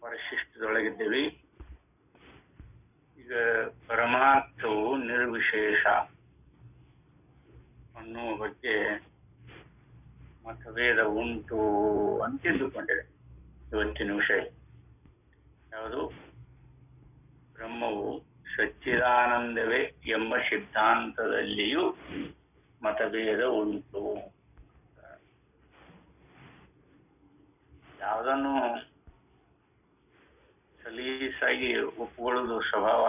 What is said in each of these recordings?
ಪರಿಶಿಷ್ಟದೊಳಗಿದ್ದೇವೆ. ಈಗ ಪರಮಾರ್ಥವು ನಿರ್ವಿಶೇಷ ಅನ್ನುವ ಬಗ್ಗೆ ಮತಭೇದ ಉಂಟು ಅಂತ ತಿಳ್ಕೊಂಡಿದೆ. ಇವತ್ತಿನ ವಿಷಯ ಯಾವುದು? ಬ್ರಹ್ಮವು ಸಚ್ಚಿದಾನಂದವೇ ಎಂಬ ಸಿದ್ಧಾಂತದಲ್ಲಿಯೂ ಮತಭೇದ ಉಂಟು. ಯಾವುದನ್ನು ಸಲೀಸಾಗಿ ಒಪ್ಪಿಕೊಳ್ಳುವುದು ಸ್ವಭಾವ.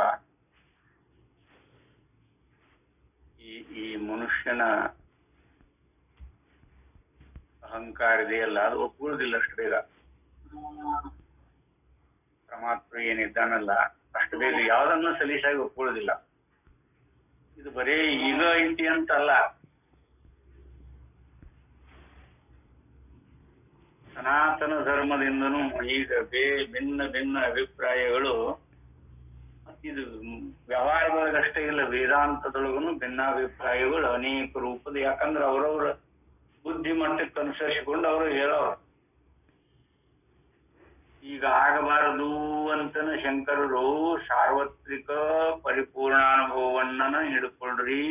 ಈ ಮನುಷ್ಯನ ಅಹಂಕಾರ ಇದೆಯಲ್ಲ, ಅದು ಒಪ್ಪಿಕೊಳ್ಳುವುದಿಲ್ಲ ಅಷ್ಟು ಬೇಗ. ಪರಮಾತ್ಮ ಏನಿದ್ದಾನಲ್ಲ, ಅಷ್ಟು ಬೇಗ ಯಾವುದನ್ನು ಸಲೀಸಾಗಿ ಒಪ್ಪಿಕೊಳ್ಳುವುದಿಲ್ಲ. ಇದು ಬರೀ ಈಗ ಐತಿ ಅಂತಲ್ಲ, ಸನಾತನ ಧರ್ಮದಿಂದನೂ ಈಗ ಭಿನ್ನ ಭಿನ್ನ ಅಭಿಪ್ರಾಯಗಳು. ಇದು ವ್ಯವಹಾರದೊಳಗಷ್ಟೇ ಇಲ್ಲ, ವೇದಾಂತದೊಳಗೂ ಭಿನ್ನಾಭಿಪ್ರಾಯಗಳು ಅನೇಕ ರೂಪದ. ಯಾಕಂದ್ರೆ ಅವರವರ ಬುದ್ಧಿ ಮಟ್ಟಕ್ಕೆ ಅನುಸರಿಸಿಕೊಂಡು ಅವರು ಹೇಳೋರು. ಈಗ ಆಗಬಾರದು ಅಂತನ ಶಂಕರರು ಸಾರ್ವತ್ರಿಕ ಪರಿಪೂರ್ಣಾನುಭವವನ್ನ ಹಿಡ್ಕೊಳ್ರಿ,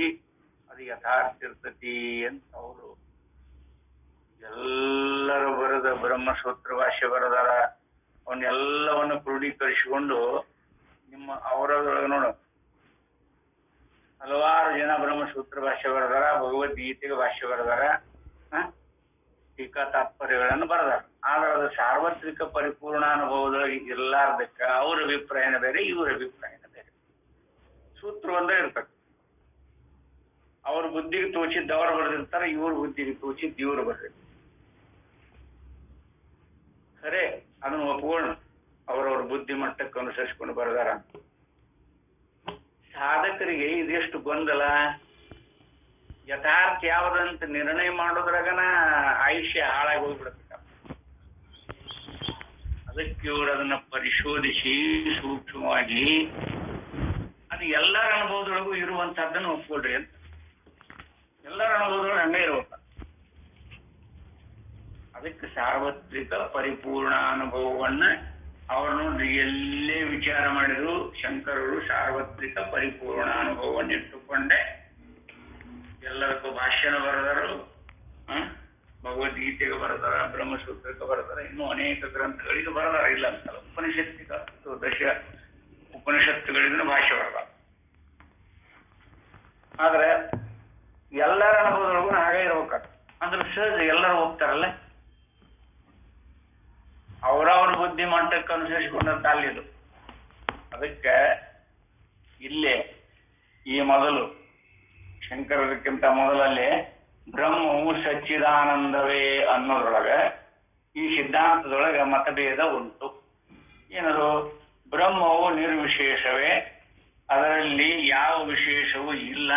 ಅದು ಯಥಾರ್ಥ ಇರ್ತತಿ ಅಂತ ಅವರು ಎಲ್ಲರ ಬರೆದ ಬ್ರಹ್ಮಸೂತ್ರ ಭಾಷ್ಯ ಬರೆದಾರ. ಅವನ್ನೆಲ್ಲವನ್ನು ಕ್ರೋಢೀಕರಿಸಿಕೊಂಡು ನಿಮ್ಮ ಅವರೊಳಗೆ ನೋಡು, ಹಲವಾರು ಜನ ಬ್ರಹ್ಮಸೂತ್ರ ಭಾಷ್ಯ ಬರೆದಾರ, ಭಗವದ್ಗೀತೆಗೆ ಭಾಷ್ಯ ಬರೆದಾರ, ಟೀಕಾ ತಾತ್ಪರ್ಯಗಳನ್ನು ಬರೆದಾರ. ಆದ್ರೆ ಅದು ಸಾರ್ವತ್ರಿಕ ಪರಿಪೂರ್ಣಾನುಭವದೊಳಗೆ ಇರ್ಲಾರ್ದಕ್ಕ ಅವ್ರ ಅಭಿಪ್ರಾಯನ ಬೇರೆ, ಇವ್ರ ಅಭಿಪ್ರಾಯನ ಬೇರೆ. ಸೂತ್ರ ಒಂದೇ ಇರ್ತದೆ. ಅವ್ರ ಬುದ್ಧಿಗೆ ತೋಚಿದ್ದು ಅವ್ರು ಬರೆದಿರ್ತಾರೆ, ಇವ್ರ ಬುದ್ಧಿಗೆ ತೋಚಿದ್ದು ಇವ್ರು ಬರೆದಿರ್ತಾರೆ. ಖರೆ ಅದನ್ನು ಒಪ್ಕೊಂಡು ಅವ್ರವ್ರ ಬುದ್ಧಿ ಮಟ್ಟಕ್ಕೆ ಅನುಸರಿಸಿಕೊಂಡು ಬರೆದಾರ. ಸಾಧಕರಿಗೆ ಇದೆಷ್ಟು ಗೊಂದಲ. ಯಥಾರ್ಥ ಯಾವುದಂತ ನಿರ್ಣಯ ಮಾಡೋದ್ರಾಗನ ಆಯುಷ್ಯ ಹಾಳಾಗಿ ಹೋಗ್ಬಿಡುತ್ತೆ. ಅದಕ್ಕೆ ಇವರು ಅದನ್ನ ಪರಿಶೋಧಿಸಿ ಸೂಕ್ಷ್ಮವಾಗಿ ಅದು ಎಲ್ಲರ ಅನುಭವದೊಳಗೂ ಇರುವಂತಹದ್ದನ್ನು ಒಪ್ಕೊಳ್ರಿ ಅಂತ. ಎಲ್ಲರ ಅನುಭವದೊಳಗೆ ಹಂಗೆ ಇರ್ಬೇಕು. ಅದಕ್ಕೆ ಸಾರ್ವತ್ರಿಕ ಪರಿಪೂರ್ಣ ಅನುಭವವನ್ನ ಅವರು ನೋಡ್ರಿ ಎಲ್ಲೇ ವಿಚಾರ ಮಾಡಿದ್ರು ಶಂಕರರು ಸಾರ್ವತ್ರಿಕ ಪರಿಪೂರ್ಣ ಅನುಭವವನ್ನು ಇಟ್ಟುಕೊಂಡೆ ಎಲ್ಲರಿಗೂ ಭಾಷ್ಯನ ಬರೆದರು, ಭಗವದ್ಗೀತೆಗೆ ಬರೆದಾರ, ಬ್ರಹ್ಮಸೂತ್ರಕ್ಕೆ ಬರೆದಾರ, ಇನ್ನೂ ಅನೇಕ ಗ್ರಂಥಗಳಿಗೆ ಬರೆದಾರ. ಇಲ್ಲ ಅಂತಲ್ಲ, ಉಪನಿಷತ್ತುಗಳಿಗೂ ಭಾಷ್ಯ ಬರೆದಾರ. ಆದ್ರೆ ಎಲ್ಲರ ಅನುಭವದೊಳಗೂ ಹಾಗೆ ಇರ್ಬೇಕಾಗ್ತದೆ. ಅಂದ್ರೆ ಸಹಜ ಎಲ್ಲರೂ ಹೋಗ್ತಾರಲ್ಲ, ಅವರವ್ರ ಬುದ್ಧಿ ಮಟ್ಟಕ್ಕೆ ಅನುಸರಿಸಿಕೊಂಡಂತ ಅಲ್ಲಿದು. ಅದಕ್ಕೆ ಇಲ್ಲೇ ಈ ಮೊದಲು ಶಂಕರಕ್ಕಿಂತ ಮೊದಲಲ್ಲಿ ಬ್ರಹ್ಮವು ಸಚ್ಚಿದಾನಂದವೇ ಅನ್ನೋದ್ರೊಳಗೆ ಈ ಸಿದ್ಧಾಂತದೊಳಗೆ ಮತಭೇದ ಉಂಟು. ಏನದು? ಬ್ರಹ್ಮವು ನಿರ್ವಿಶೇಷವೇ, ಅದರಲ್ಲಿ ಯಾವ ವಿಶೇಷವೂ ಇಲ್ಲ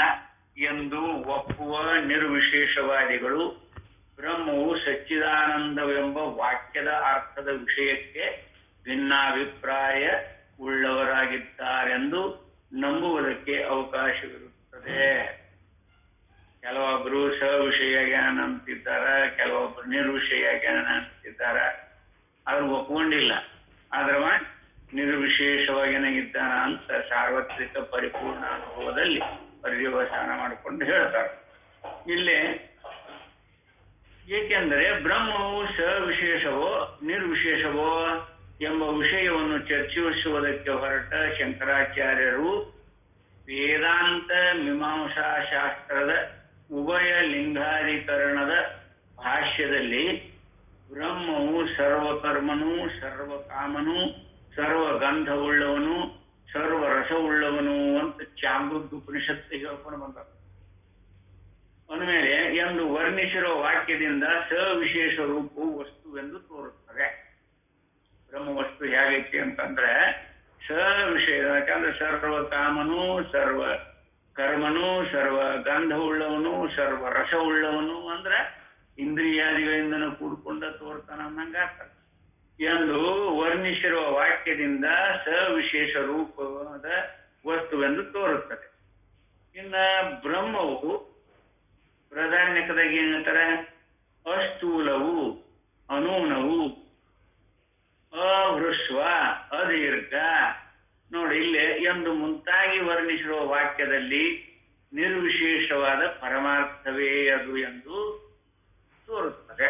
ಎಂದು ಒಪ್ಪುವ ನಿರ್ವಿಶೇಷವಾದಿಗಳು ಬ್ರಹ್ಮವು ಸಚ್ಚಿದಾನಂದವೆಂಬ ವಾಕ್ಯದ ಅರ್ಥದ ವಿಷಯಕ್ಕೆ ಭಿನ್ನಾಭಿಪ್ರಾಯ ಉಳ್ಳವರಾಗಿದ್ದಾರೆಂದು ನಂಬುವುದಕ್ಕೆ ಅವಕಾಶವಿರುತ್ತದೆ. ಕೆಲವೊಬ್ಬರು ಸವಿಷಯ ಜ್ಞಾನ ಅಂತಿದ್ದಾರೆ, ಕೆಲವೊಬ್ಬರು ನಿರ್ವಿಷಯ ಜ್ಞಾನ ಅಂತಿದ್ದಾರೆ. ಅವ್ರು ಒಪ್ಕೊಂಡಿಲ್ಲ, ಆದ್ರೆ ನಿರ್ವಿಶೇಷವಾಗಿ ಇದ್ದಾನ ಅಂತ ಸಾರ್ವತ್ರಿಕ ಪರಿಪೂರ್ಣ ಅನುಭವದಲ್ಲಿ ಪರ್ಯವಸಾನ ಮಾಡಿಕೊಂಡು ಹೇಳ್ತಾರೆ. ಇಲ್ಲಿ ಏಕೆಂದರೆ ಬ್ರಹ್ಮವು ಸವಿಶೇಷವೋ ನಿರ್ವಿಶೇಷವೋ ಎಂಬ ವಿಷಯವನ್ನು ಚರ್ಚಿಸುವುದಕ್ಕೆ ಹೊರಟ ಶಂಕರಾಚಾರ್ಯರು ವೇದಾಂತ ಮೀಮಾಂಸಾ ಶಾಸ್ತ್ರದ ಉಭಯ ಲಿಂಗಾಧಿಕರಣದ ಭಾಷ್ಯದಲ್ಲಿ ಬ್ರಹ್ಮವು ಸರ್ವಕರ್ಮನು, ಸರ್ವಕಾಮನು, ಸರ್ವಗಂಧವುಳ್ಳವನು, ಸರ್ವರಸವುಳ್ಳವನು ಅಂತ ಚಾಂದೋಗ್ಯ ಉಪನಿಷತ್ತು ಹೇಳ್ಕೊಂಡು ಬಂದ ಅಂದಮೇಲೆ ಎಂದು ವರ್ಣಿಸಿರುವ ವಾಕ್ಯದಿಂದ ಸವಿಶೇಷ ರೂಪವು ವಸ್ತುವೆಂದು ತೋರುತ್ತದೆ. ಬ್ರಹ್ಮ ವಸ್ತು ಹೇಗೈತಿ ಅಂತಂದ್ರೆ ಸವಿಷಯ. ಯಾಕಂದ್ರೆ ಸರ್ವ ಕಾಮನು, ಸರ್ವ ಕರ್ಮನು, ಸರ್ವ ಗಂಧವುಳ್ಳವನು, ಸರ್ವ ರಸವುಳ್ಳವನು ಅಂದ್ರೆ ಇಂದ್ರಿಯಾದಿಗಳಿಂದನೂ ಕೂಡ್ಕೊಂಡ ತೋರ್ತಾನ ಅನ್ನಂಗ ಆಗ್ತದೆ ಎಂದು ವರ್ಣಿಸಿರುವ ವಾಕ್ಯದಿಂದ ಸವಿಶೇಷ ರೂಪದ ವಸ್ತುವೆಂದು ತೋರುತ್ತದೆ. ಇನ್ನ ಬ್ರಹ್ಮವು ಪ್ರಾಧಾನ್ಯಕದಾಗ ಏನ್ ಹೇಳ್ತಾರೆ? ಅಸ್ಥೂಲವು, ಅನೂನವು, ಹೃಸ್ವ ಅದೀರ್ಘ ನೋಡಿ ಇಲ್ಲಿ ಎಂದು ಮುಂತಾಗಿ ವರ್ಣಿಸಿರುವ ವಾಕ್ಯದಲ್ಲಿ ನಿರ್ವಿಶೇಷವಾದ ಪರಮಾರ್ಥವೇ ಅದು ಎಂದು ತೋರುತ್ತದೆ.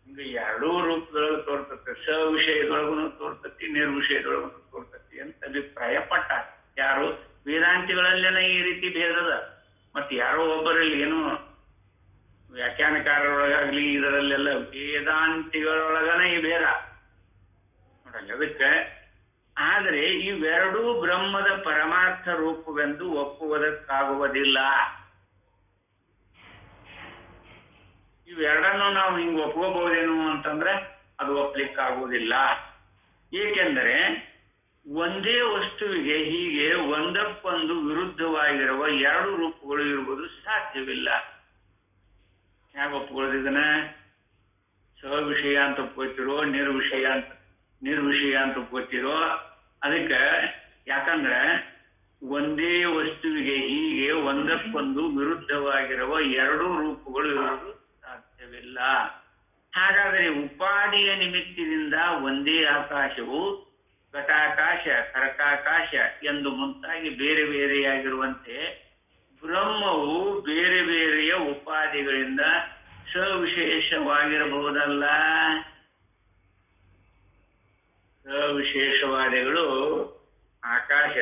ಹಿಂಗೆ ಎರಡೂ ರೂಪದೊಳಗೆ ತೋರ್ತತೆ, ಸವಿಷಯದೊಳಗೂ ತೋರ್ತತಿ, ನಿರ್ವಿಷಯದೊಳಗೂ ತೋರ್ತತಿ ಅಂತ ಅಭಿಪ್ರಾಯ ಪಟ್ಟ. ಯಾರು ವೇದಾಂತಿಗಳಲ್ಲೇನ ಈ ರೀತಿ ಭೇದದ, ಮತ್ತೆ ಯಾರೋ ಒಬ್ಬರಲ್ಲಿ ಏನು ವ್ಯಾಖ್ಯಾನಕಾರರೊಳಗಾಗ್ಲಿ ಇದರಲ್ಲೆಲ್ಲ ವೇದಾಂತಿಗಳೊಳಗನ ಈ ಭೇದ ನೋಡಲ್ಲ. ಅದಕ್ಕೆ ಆದರೆ ಇವೆರಡೂ ಬ್ರಹ್ಮದ ಪರಮಾರ್ಥ ರೂಪವೆಂದು ಒಪ್ಪುವುದಕ್ಕಾಗುವುದಿಲ್ಲ. ಇವೆರಡನ್ನು ನಾವು ಹಿಂಗೆ ಒಪ್ಕೋಬಹುದೇನು ಅಂತಂದ್ರೆ ಅದು ಒಪ್ಲಿಕ್ಕಾಗುವುದಿಲ್ಲ. ಏಕೆಂದರೆ ಒಂದೇ ವಸ್ತುವಿಗೆ ಹೀಗೆ ಒಂದಕ್ಕೊಂದು ವಿರುದ್ಧವಾಗಿರುವ ಎರಡು ರೂಪಗಳು ಇರುವುದು ಸಾಧ್ಯವಿಲ್ಲ. ಹೇಗೆ ಒಪ್ಕೊಳ್ಳೋದು ಇದನ್ನ? ಸವಿಷಯ ಅಂತ ಒಪ್ಕೋತಿರೋ, ನಿರ್ವಿಷಯ ಅಂತ ಒಪ್ಕೋತಿರೋ? ಅದಕ್ಕೆ ಯಾಕಂದ್ರೆ ಒಂದೇ ವಸ್ತುವಿಗೆ ಹೀಗೆ ಒಂದಕ್ಕೊಂದು ವಿರುದ್ಧವಾಗಿರುವ ಎರಡು ರೂಪಗಳು ಇರುವುದು ಸಾಧ್ಯವಿಲ್ಲ. ಹಾಗಾದರೆ ಉಪಾದಿಯ ನಿಮಿತ್ತದಿಂದ ಒಂದೇ ಆಕಾಶವು ಘಟಾಕಾಶ, ಕರಕಾಕಾಶ ಎಂದು ಮುಂತಾಗಿ ಬೇರೆ ಬೇರೆಯಾಗಿರುವಂತೆ ಬ್ರಹ್ಮವು ಬೇರೆ ಬೇರೆಯ ಉಪಾದಿಗಳಿಂದ ಸವಿಶೇಷವಾಗಿರಬಹುದಲ್ಲ. ಸವಿಶೇಷವಾದಿಗಳು ಆಕಾಶ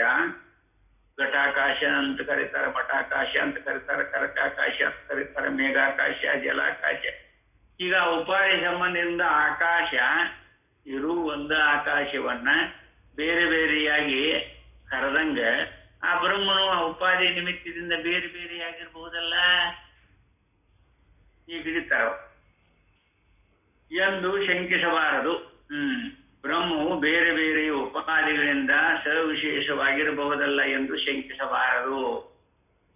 ಘಟಾಕಾಶ ಅಂತ ಕರೀತಾರೆ, ಪಟಾಕಾಶ ಅಂತ ಕರೀತಾರೆ, ಕರಕಾಕಾಶ ಅಂತ ಕರೀತಾರೆ, ಮೇಘಾಕಾಶ, ಜಲಾಕಾಶ. ಈಗ ಉಪಾದಿ ಸಂಬಂಧದಿಂದ ಆಕಾಶ ಇರು ಒಂದು ಆಕಾಶವನ್ನ ಬೇರೆ ಬೇರೆಯಾಗಿ ಕರೆದಂಗ ಆ ಬ್ರಹ್ಮನು ಆ ಉಪಾದಿ ನಿಮಿತ್ತದಿಂದ ಬೇರೆ ಬೇರೆಯಾಗಿರ್ಬಹುದಲ್ಲ. ಈಗ ಹಿಡಿತಾರ ಎಂದು ಶಂಕಿಸಬಾರದು. ಬ್ರಹ್ಮವು ಬೇರೆ ಬೇರೆ ಉಪಾದಿಗಳಿಂದ ಸವಿಶೇಷವಾಗಿರಬಹುದಲ್ಲ ಎಂದು ಶಂಕಿಸಬಾರದು.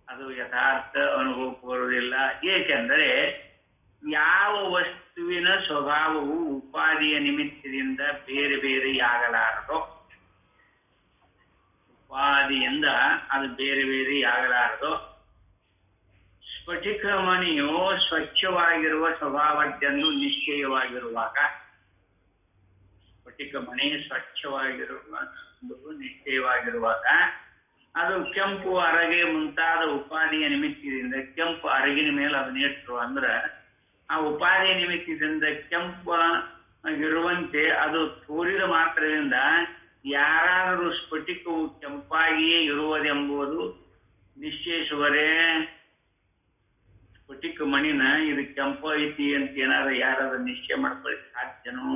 ಅದು ಯಥಾರ್ಥ ಅನುಭವಕ್ಕೆ ಬರುವುದಿಲ್ಲ. ಏಕೆಂದರೆ ಯಾವ ವಸ್ತುವಿನ ಸ್ವಭಾವವು ಉಪಾದಿಯ ನಿಮಿತ್ತದಿಂದ ಬೇರೆ ಬೇರೆಯಾಗಲಾರದೋ, ಉಪಾದಿಯಿಂದ ಅದು ಬೇರೆ ಬೇರೆಯಾಗಲಾರದೋ. ಸ್ಫಟಿಕ ಮಣಿಯು ಸ್ವಚ್ಛವಾಗಿರುವ ಸ್ವಭಾವದ್ದೆಂದು ನಿಶ್ಚಯವಾಗಿರುವಾಗ, ಸ್ಫಟಿಕ ಮಣಿ ಸ್ವಚ್ಛವಾಗಿರುವ ನಿಶ್ಚಯವಾಗಿರುವಾಗ ಅದು ಕೆಂಪು ಅರಗೆ ಮುಂತಾದ ಉಪಾದಿಯ ನಿಮಿತ್ತದಿಂದ ಕೆಂಪು ಅರಗಿನ ಮೇಲೆ ಅದನ್ನ ಇಟ್ಟರು ಅಂದ್ರೆ ಆ ಉಪಾದಿಯ ನಿಮಿತ್ತದಿಂದ ಕೆಂಪು ಇರುವಂತೆ ಅದು ತೋರಿದ ಮಾತ್ರದಿಂದ ಯಾರಾದರೂ ಸ್ಫಟಿಕವು ಕೆಂಪಾಗಿಯೇ ಇರುವುದೆಂಬುದು ನಿಶ್ಚಯಿಸುವರೇ? ಸ್ಫಟಿಕ ಮಣಿನ ಇದು ಕೆಂಪು ಐತಿ ಅಂತ ಏನಾದ್ರು ಯಾರಾದ್ರೂ ನಿಶ್ಚಯ ಮಾಡ್ಕೊಳ್ಳಿ ಸಾಧ್ಯನೋ?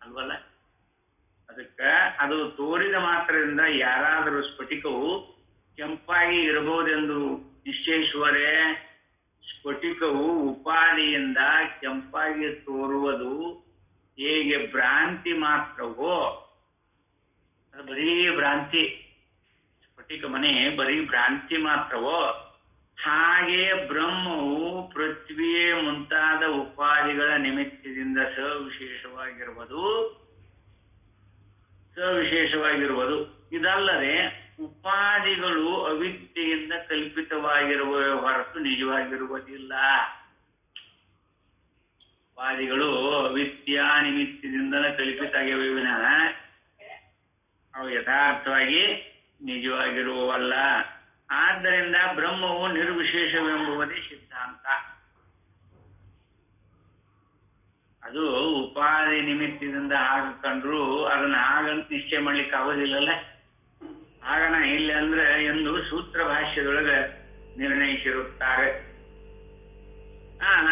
ಅಲ್ವಲ್ಲ. ಅದಕ್ಕೆ ಅದು ತೋರಿದ ಮಾತ್ರದಿಂದ ಯಾರಾದರೂ ಸ್ಫಟಿಕವು ಕೆಂಪಾಗಿ ಇರಬಹುದೆಂದು ನಿಶ್ಚಯಿಸುವರೇ? ಸ್ಫಟಿಕವು ಉಪಾದಿಯಿಂದ ಕೆಂಪಾಗಿ ತೋರುವುದು ಹೇಗೆ ಭ್ರಾಂತಿ ಮಾತ್ರವೋ, ಅದು ಬರೀ ಭ್ರಾಂತಿ, ಸ್ಫಟಿಕ ಮನೆ ಬರೀ ಭ್ರಾಂತಿ ಮಾತ್ರವೋ, ಹಾಗೆ ಬ್ರಹ್ಮವು ಪೃಥ್ವಿಯೇ ಮುಂತಾದ ಉಪಾದಿಗಳ ನಿಮಿತ್ತದಿಂದ ಸವಿಶೇಷವಾಗಿರುವುದು. ಇದಲ್ಲದೆ ಉಪಾದಿಗಳು ಅವಿದ್ಯೆಯಿಂದ ಕಲ್ಪಿತವಾಗಿರುವ ಹೊರತು ನಿಜವಾಗಿರುವುದಿಲ್ಲ. ಉಪಾದಿಗಳು ಅವಿದ್ಯಾ ನಿಮಿತ್ತದಿಂದ ಕಲ್ಪಿತ ಆಗಿವೆ ವಿನಃ ಅವು ಯಥಾರ್ಥವಾಗಿ ನಿಜವಾಗಿರುವವಲ್ಲ. ಆದ್ದರಿಂದ ಬ್ರಹ್ಮವು ನಿರ್ವಿಶೇಷವೆಂಬುವುದೇ ಸಿದ್ಧಾಂತ. ಅದು ಉಪಾದಿ ನಿಮಿತ್ತದಿಂದ ಹಾಗೆ ಕಂಡ್ರು ಅದನ್ನ ಹಾಗಂತ ನಿಶ್ಚಯ ಮಾಡ್ಲಿಕ್ಕೆ ಆಗೋದಿಲ್ಲಲ್ಲ. ಹಾಗಣ ಇಲ್ಲ ಅಂದ್ರೆ ಎಂದು ಸೂತ್ರ ಭಾಷ್ಯದೊಳಗೆ ನಿರ್ಣಯಿಸಿರುತ್ತಾರೆ.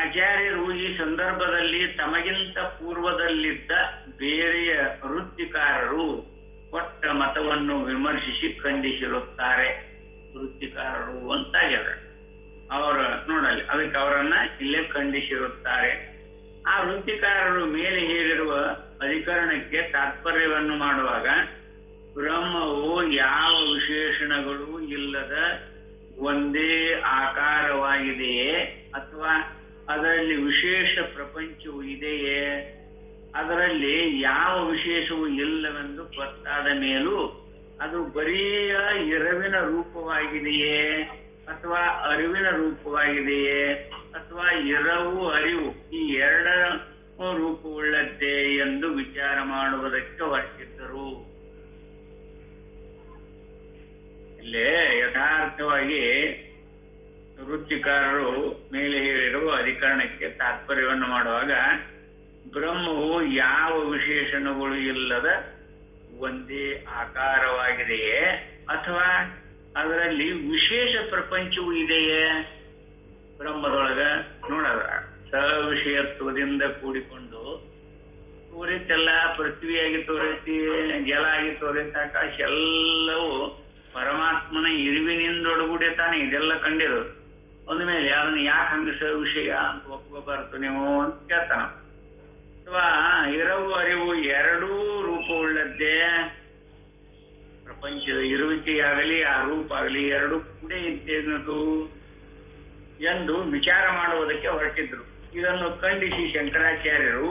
ಆಚಾರ್ಯರು ಈ ಸಂದರ್ಭದಲ್ಲಿ ತಮಗಿಂತ ಪೂರ್ವದಲ್ಲಿದ್ದ ಬೇರೆಯ ವೃತ್ತಿಕಾರರು ಕೊಟ್ಟ ಮತವನ್ನು ವಿಮರ್ಶಿಸಿ ಖಂಡಿಸಿರುತ್ತಾರೆ. ವೃತ್ತಿಕಾರರು ಅಂತಾಗ್ಯಾರ ಅವರು ನೋಡಲಿ, ಅದಕ್ಕೆ ಅವರನ್ನ ಇಲ್ಲೇ ಖಂಡಿಸಿರುತ್ತಾರೆ. ಆ ವೃತ್ತಿಕಾರರು ಮೇಲೆ ಹೇಳಿರುವ ಅಧಿಕರಣಕ್ಕೆ ತಾತ್ಪರ್ಯವನ್ನು ಮಾಡುವಾಗ ಬ್ರಹ್ಮವು ಯಾವ ವಿಶೇಷಣಗಳು ಇಲ್ಲದ ಒಂದೇ ಆಕಾರವಾಗಿದೆಯೇ ಅಥವಾ ಅದರಲ್ಲಿ ವಿಶೇಷ ಪ್ರಪಂಚವು ಇದೆಯೇ, ಅದರಲ್ಲಿ ಯಾವ ವಿಶೇಷವೂ ಇಲ್ಲವೆಂದು ಗೊತ್ತಾದ ಮೇಲೂ ಅದು ಬರಿಯ ಎರವಿನ ರೂಪವಾಗಿದೆಯೇ ಅಥವಾ ಅರಿವಿನ ರೂಪವಾಗಿದೆಯೇ ಅಥವಾ ಎರವು ಅರಿವು ಈ ಎರಡರ ರೂಪವುಳ್ಳದ್ದೇ ಎಂದು ವಿಚಾರ ಮಾಡುವುದಕ್ಕೆ ಹೊರಟಿದ್ದರು. ಇಲ್ಲೇ ಯಥಾರ್ಥವಾಗಿ ವೃತ್ತಿಕಾರರು ಮೇಲೆ ಹೇಳಿರುವ ಅಧಿಕರಣಕ್ಕೆ ತಾತ್ಪರ್ಯವನ್ನು ಮಾಡುವಾಗ ಬ್ರಹ್ಮವು ಯಾವ ವಿಶೇಷಣಗಳು ಇಲ್ಲದ ಒಂದೇ ಆಕಾರವಾಗಿದೆಯೇ ಅಥವಾ ಅದರಲ್ಲಿ ವಿಶೇಷ ಪ್ರಪಂಚವೂ ಇದೆಯೇ? ಬ್ರಹ್ಮದೊಳಗ ನೋಡದ ಸವಿಷಯತ್ವದಿಂದ ಕೂಡಿಕೊಂಡು ತೋರಿತೆಲ್ಲ ಪೃಥ್ವಿಯಾಗಿ ತೋರಿಸಿ, ಜಲ ಆಗಿ ತೋರಿತ, ಆಕಾಶ ಎಲ್ಲವೂ ಪರಮಾತ್ಮನ ಇರುವಿನಿಂದೊಡಗೂಡೆ ತಾನೆ ಇದೆಲ್ಲ ಕಂಡಿರೋದು. ಅಂದಮೇಲೆ ಅದನ್ನ ಯಾಕೆ ಹಂಗ ಸವಿಷಯ ಅಂತ ಒಪ್ಕೋಬಾರ್ದು ನೀವು ಅಂತ ಕೇಳ್ತಾನ. ಅಥವಾ ಇರವು ಅರಿವು ಎರಡೂ ರೂಪವುಳ್ಳದ್ದೇ, ಪ್ರಪಂಚದ ಇರುವಿಕೆಯಾಗಲಿ ಆ ರೂಪ ಆಗಲಿ ಎರಡೂ ಕೂಡ ಇದ್ದೇನದು ಎಂದು ವಿಚಾರ ಮಾಡುವುದಕ್ಕೆ ಹೊರಟಿದ್ರು. ಇದನ್ನು ಖಂಡಿಸಿ ಶಂಕರಾಚಾರ್ಯರು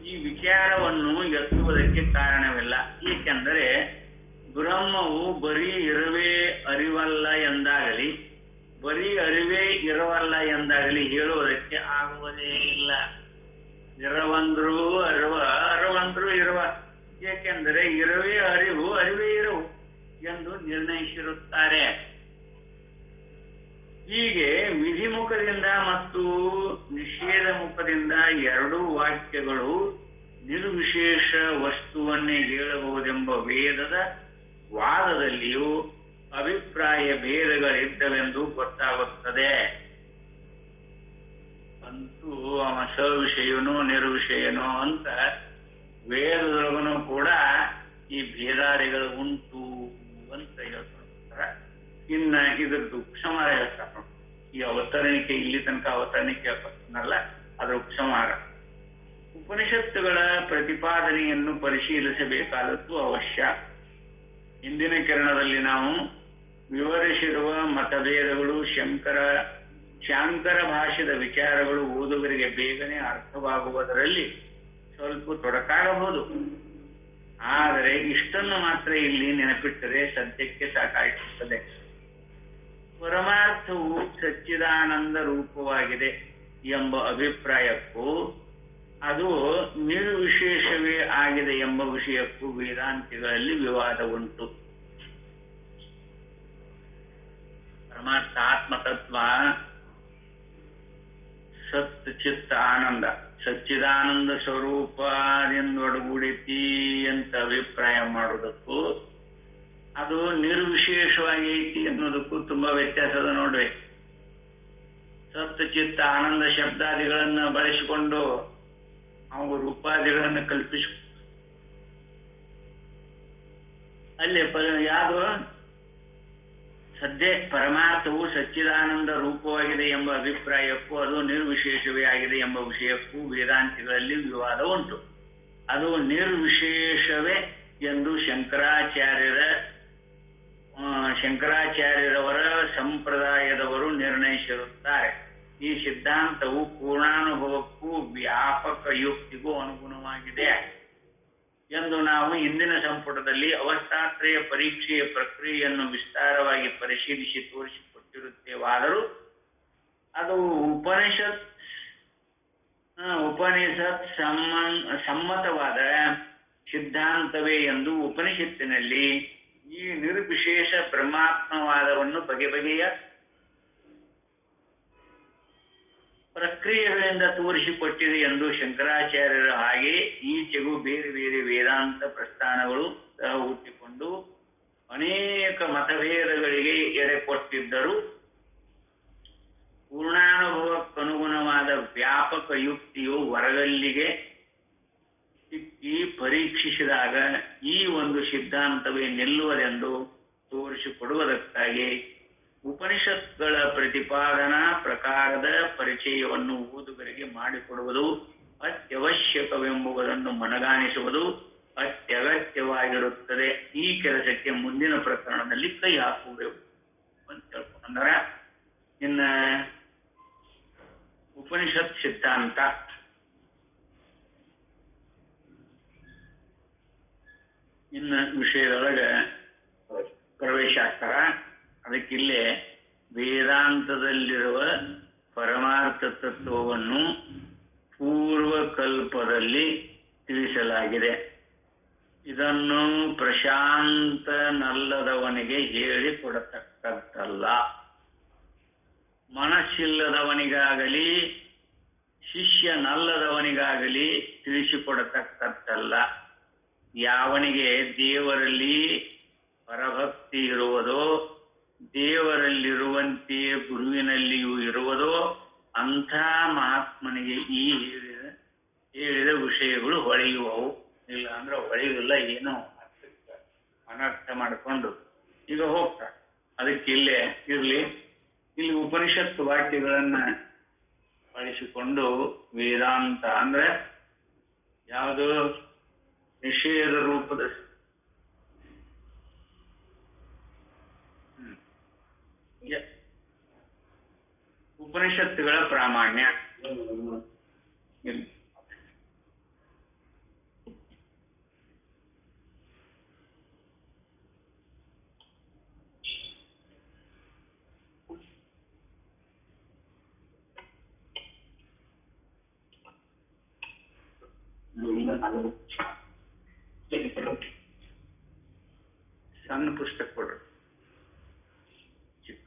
ಈ ವಿಚಾರವನ್ನು ಎತ್ತುವುದಕ್ಕೆ ಕಾರಣವಿಲ್ಲ. ಏಕೆಂದರೆ ಬ್ರಹ್ಮವು ಬರೀ ಇರುವೇ ಅರಿವಲ್ಲ ಎಂದಾಗಲಿ ಬರೀ ಅರಿವೇ ಇರವಲ್ಲ ಎಂದಾಗಲಿ ಹೇಳುವುದಕ್ಕೆ ಆಗುವುದೇ ಇಲ್ಲ. ಇರವಂದ್ರು ಅರಿವ, ಅರಿವಂದ್ರು ಇರುವ. ಏಕೆಂದರೆ ಇರುವೇ ಅರಿವು, ಅರಿವೇ ಇರುವು ಎಂದು ನಿರ್ಣಯಿಸಿರುತ್ತಾರೆ. ಹೀಗೆ ವಿಧಿಮುಖದಿಂದ ಮತ್ತು ನಿಷೇಧ ಮುಖದಿಂದ ಎರಡೂ ವಾಕ್ಯಗಳು ನಿರ್ವಿಶೇಷ ವಸ್ತುವನ್ನೇ ಹೇಳಬಹುದೆಂಬ ವೇದದ ವಾದದಲ್ಲಿಯೂ ಅಭಿಪ್ರಾಯ ಭೇದಗಳಿದ್ದವೆಂದು ಗೊತ್ತಾಗುತ್ತದೆ. ಅಂತೂ ಅವ ಸವಿಷಯನೋ ನಿರ್ವಿಷಯನೋ ಅಂತ ವೇದದೊಳಗನು ಕೂಡ ಈ ಭೇದಾರಿಗಳು ಉಂಟು ಅಂತ ಹೇಳ್ತಾರೆ. ಇನ್ನ ಇದ್ರದ್ದು ಉಪಸಂಹಾರ ಹೇಳ್ತಾರೆ. ಈ ಅವತರಣಿಕೆ ಇಲ್ಲಿ ತನಕ ಅವತರಣಿಕೆ ಹೇಳ್ಕೊಳ್ತಾನಲ್ಲ, ಅದರ ಉಪಸಂಹಾರ. ಉಪನಿಷತ್ತುಗಳ ಪ್ರತಿಪಾದನೆಯನ್ನು ಪರಿಶೀಲಿಸಬೇಕಾದದ್ದು ಅವಶ್ಯ. ಇಂದಿನ ಕಿರಣದಲ್ಲಿ ನಾವು ವಿವರಿಸಿರುವ ಮತಭೇದಗಳು ಶಾಂಕರ ಭಾಷ್ಯದ ವಿಚಾರಗಳು ಓದುಗರಿಗೆ ಬೇಗನೆ ಅರ್ಥವಾಗುವುದರಲ್ಲಿ ಸ್ವಲ್ಪ ತೊಡಕಾಗಬಹುದು. ಆದರೆ ಇಷ್ಟನ್ನು ಮಾತ್ರ ಇಲ್ಲಿ ನೆನಪಿಟ್ಟರೆ ಸದ್ಯಕ್ಕೆ ಸಾಕಾಗುತ್ತದೆ. ಪರಮಾರ್ಥವು ಸಚ್ಚಿದಾನಂದ ರೂಪವಾಗಿದೆ ಎಂಬ ಅಭಿಪ್ರಾಯಕ್ಕೂ ಅದು ನಿರ್ವಿಶೇಷವೇ ಆಗಿದೆ ಎಂಬ ವಿಷಯಕ್ಕೂ ವೇದಾಂತಿಗಳಲ್ಲಿ ವಿವಾದ ಉಂಟು. ಪರಮಾರ್ಥ ಆತ್ಮತತ್ವ ಸತ್ ಚಿತ್ತ ಆನಂದ ಸಚ್ಚಿದಾನಂದ ಸ್ವರೂಪದಿಂದೊಡಗೂಡಿತಿ ಅಂತ ಅಭಿಪ್ರಾಯ ಮಾಡುವುದಕ್ಕೂ ಅದು ನಿರ್ವಿಶೇಷವಾಗಿ ಐತಿ ಅನ್ನೋದಕ್ಕೂ ತುಂಬಾ ವ್ಯತ್ಯಾಸದ ನೋಡ್ಬೇಕು. ಸತ್ ಚಿತ್ತ ಆನಂದ ಶಬ್ದಾದಿಗಳನ್ನ ಬಳಸಿಕೊಂಡು ಅವು ರೂಪಾದಿಗಳನ್ನು ಕಲ್ಪಿಸ ಅಲ್ಲಿ ಯಾವುದು ಸದ್ಯ ಪರಮಾರ್ಥವು ಸಚ್ಚಿದಾನಂದ ರೂಪವಾಗಿದೆ ಎಂಬ ಅಭಿಪ್ರಾಯಕ್ಕೂ ಅದು ನಿರ್ವಿಶೇಷವೇ ಆಗಿದೆ ಎಂಬ ವಿಷಯಕ್ಕೂ ವೇದಾಂತಿಗಳಲ್ಲಿ ವಿವಾದ ಉಂಟು. ಅದು ನಿರ್ವಿಶೇಷವೇ ಎಂದು ಶಂಕರಾಚಾರ್ಯರವರ ಸಂಪ್ರದಾಯದವರು ನಿರ್ಣಯಿಸಿರುತ್ತಾರೆ. ಈ ಸಿದ್ಧಾಂತವು ಪೂರ್ಣಾನುಭವಕ್ಕೂ ವ್ಯಾಪಕ ಯುಕ್ತಿಗೂ ಅನುಗುಣವಾಗಿದೆ ಎಂದು ನಾವು ಇಂದಿನ ಸಂಪುಟದಲ್ಲಿ ಅವಸ್ಥಾತ್ರಯ ಪರೀಕ್ಷೆಯ ಪ್ರಕ್ರಿಯೆಯನ್ನು ವಿಸ್ತಾರವಾಗಿ ಪರಿಶೀಲಿಸಿ ತೋರಿಸಿಕೊಟ್ಟಿರುತ್ತೇವಾದರೂ ಅದು ಉಪನಿಷತ್ ಸಮ್ಮತವಾದ ಸಿದ್ಧಾಂತವೇ ಎಂದು ಉಪನಿಷತ್ತಿನಲ್ಲಿ ಈ ನಿರ್ವಿಶೇಷ ಬ್ರಹ್ಮಾತ್ಮವಾದವನ್ನು ಬಗೆ ಬಗೆಯ ಪ್ರಕ್ರಿಯೆಗಳಿಂದ ತೋರಿಸಿಕೊಟ್ಟಿದೆ ಎಂದು ಶಂಕರಾಚಾರ್ಯರ ಹಾಗೆ ಈಚೆಗೂ ಬೇರೆ ಬೇರೆ ವೇದಾಂತ ಪ್ರಸ್ಥಾನಗಳು ಹುಟ್ಟಿಕೊಂಡು ಅನೇಕ ಮತಭೇದಗಳಿಗೆ ಎಡೆ ಕೊಟ್ಟಿದ್ದರು. ಪೂರ್ಣಾನುಭವಕ್ಕನುಗುಣವಾದ ವ್ಯಾಪಕ ಯುಕ್ತಿಯು ಹೊರಗಲ್ಲಿಗೆ ಸಿಕ್ಕಿ ಪರೀಕ್ಷಿಸಿದಾಗ ಈ ಒಂದು ಸಿದ್ಧಾಂತವೇ ನಿಲ್ಲುವುದೆಂದು ತೋರಿಸಿಕೊಡುವುದಕ್ಕಾಗಿ ಉಪನಿಷತ್ಗಳ ಪ್ರತಿಪಾದನಾ ಪ್ರಕಾರದ ಪರಿಚಯವನ್ನು ಓದುಗರಿಗೆ ಮಾಡಿಕೊಡುವುದು ಅತ್ಯವಶ್ಯಕವೆಂಬುದನ್ನು ಮನಗಾಣಿಸುವುದು ಅತ್ಯಗತ್ಯವಾಗಿರುತ್ತದೆ. ಈ ಕೆಲಸಕ್ಕೆ ಮುಂದಿನ ಪ್ರಕರಣದಲ್ಲಿ ಕೈ ಹಾಕುವೆವು ಅಂತ ಹೇಳ್ಕೊಂಡಾರ. ಇನ್ನ ಉಪನಿಷತ್ ಸಿದ್ಧಾಂತ ಇನ್ನ ವಿಷಯದೊಳಗೆ ಪ್ರವೇಶ ಆಗ್ತಾರ. ಅದಕ್ಕಿಲ್ಲೇ ವೇದಾಂತದಲ್ಲಿರುವ ಪರಮಾರ್ಥ ತತ್ವವನ್ನು ಪೂರ್ವಕಲ್ಪದಲ್ಲಿ ತಿಳಿಸಲಾಗಿದೆ. ಇದನ್ನು ಪ್ರಶಾಂತನಲ್ಲದವನಿಗೆ ಹೇಳಿಕೊಡತಕ್ಕದ್ದಲ್ಲ. ಮನಸ್ಸಿಲ್ಲದವನಿಗಾಗಲಿ ಶಿಷ್ಯನಲ್ಲದವನಿಗಾಗಲಿ ತಿಳಿಸಿಕೊಡತಕ್ಕದ್ದಲ್ಲ. ಯಾವನಿಗೆ ದೇವರಲ್ಲಿ ಪರಭಕ್ತಿ ಇರುವುದೋ, ದೇವರಲ್ಲಿರುವಂತೆಯೇ ಗುರುವಿನಲ್ಲಿಯೂ ಇರುವುದೋ ಅಂಥ ಮಹಾತ್ಮನಿಗೆ ಈ ಹೇಳಿದ ವಿಷಯಗಳು ಹೊಳೆಯುವವು. ಇಲ್ಲ ಅಂದ್ರೆ ಹೊಳೆಯುವುದಿಲ್ಲ, ಏನೋ ಅನರ್ಥ ಮಾಡಿಕೊಂಡು ಈಗ ಹೋಗ್ತಾರೆ. ಅದಕ್ಕೆ ಇಲ್ಲೇ ಇರಲಿ, ಇಲ್ಲಿ ಉಪನಿಷತ್ತು ವಾಕ್ಯಗಳನ್ನ ಬಳಸಿಕೊಂಡು ವೇದಾಂತ ಅಂದ್ರೆ ಯಾವುದು ನಿಷೇಧ ರೂಪದ ಉಪನಿಷತ್ತುಗಳ ಪ್ರಾಮಾಣ್ಯ ಸಣ್ಣ ಪುಸ್ತಕ ಕೊಡ್ರಿ, ಚಿಕ್ಕ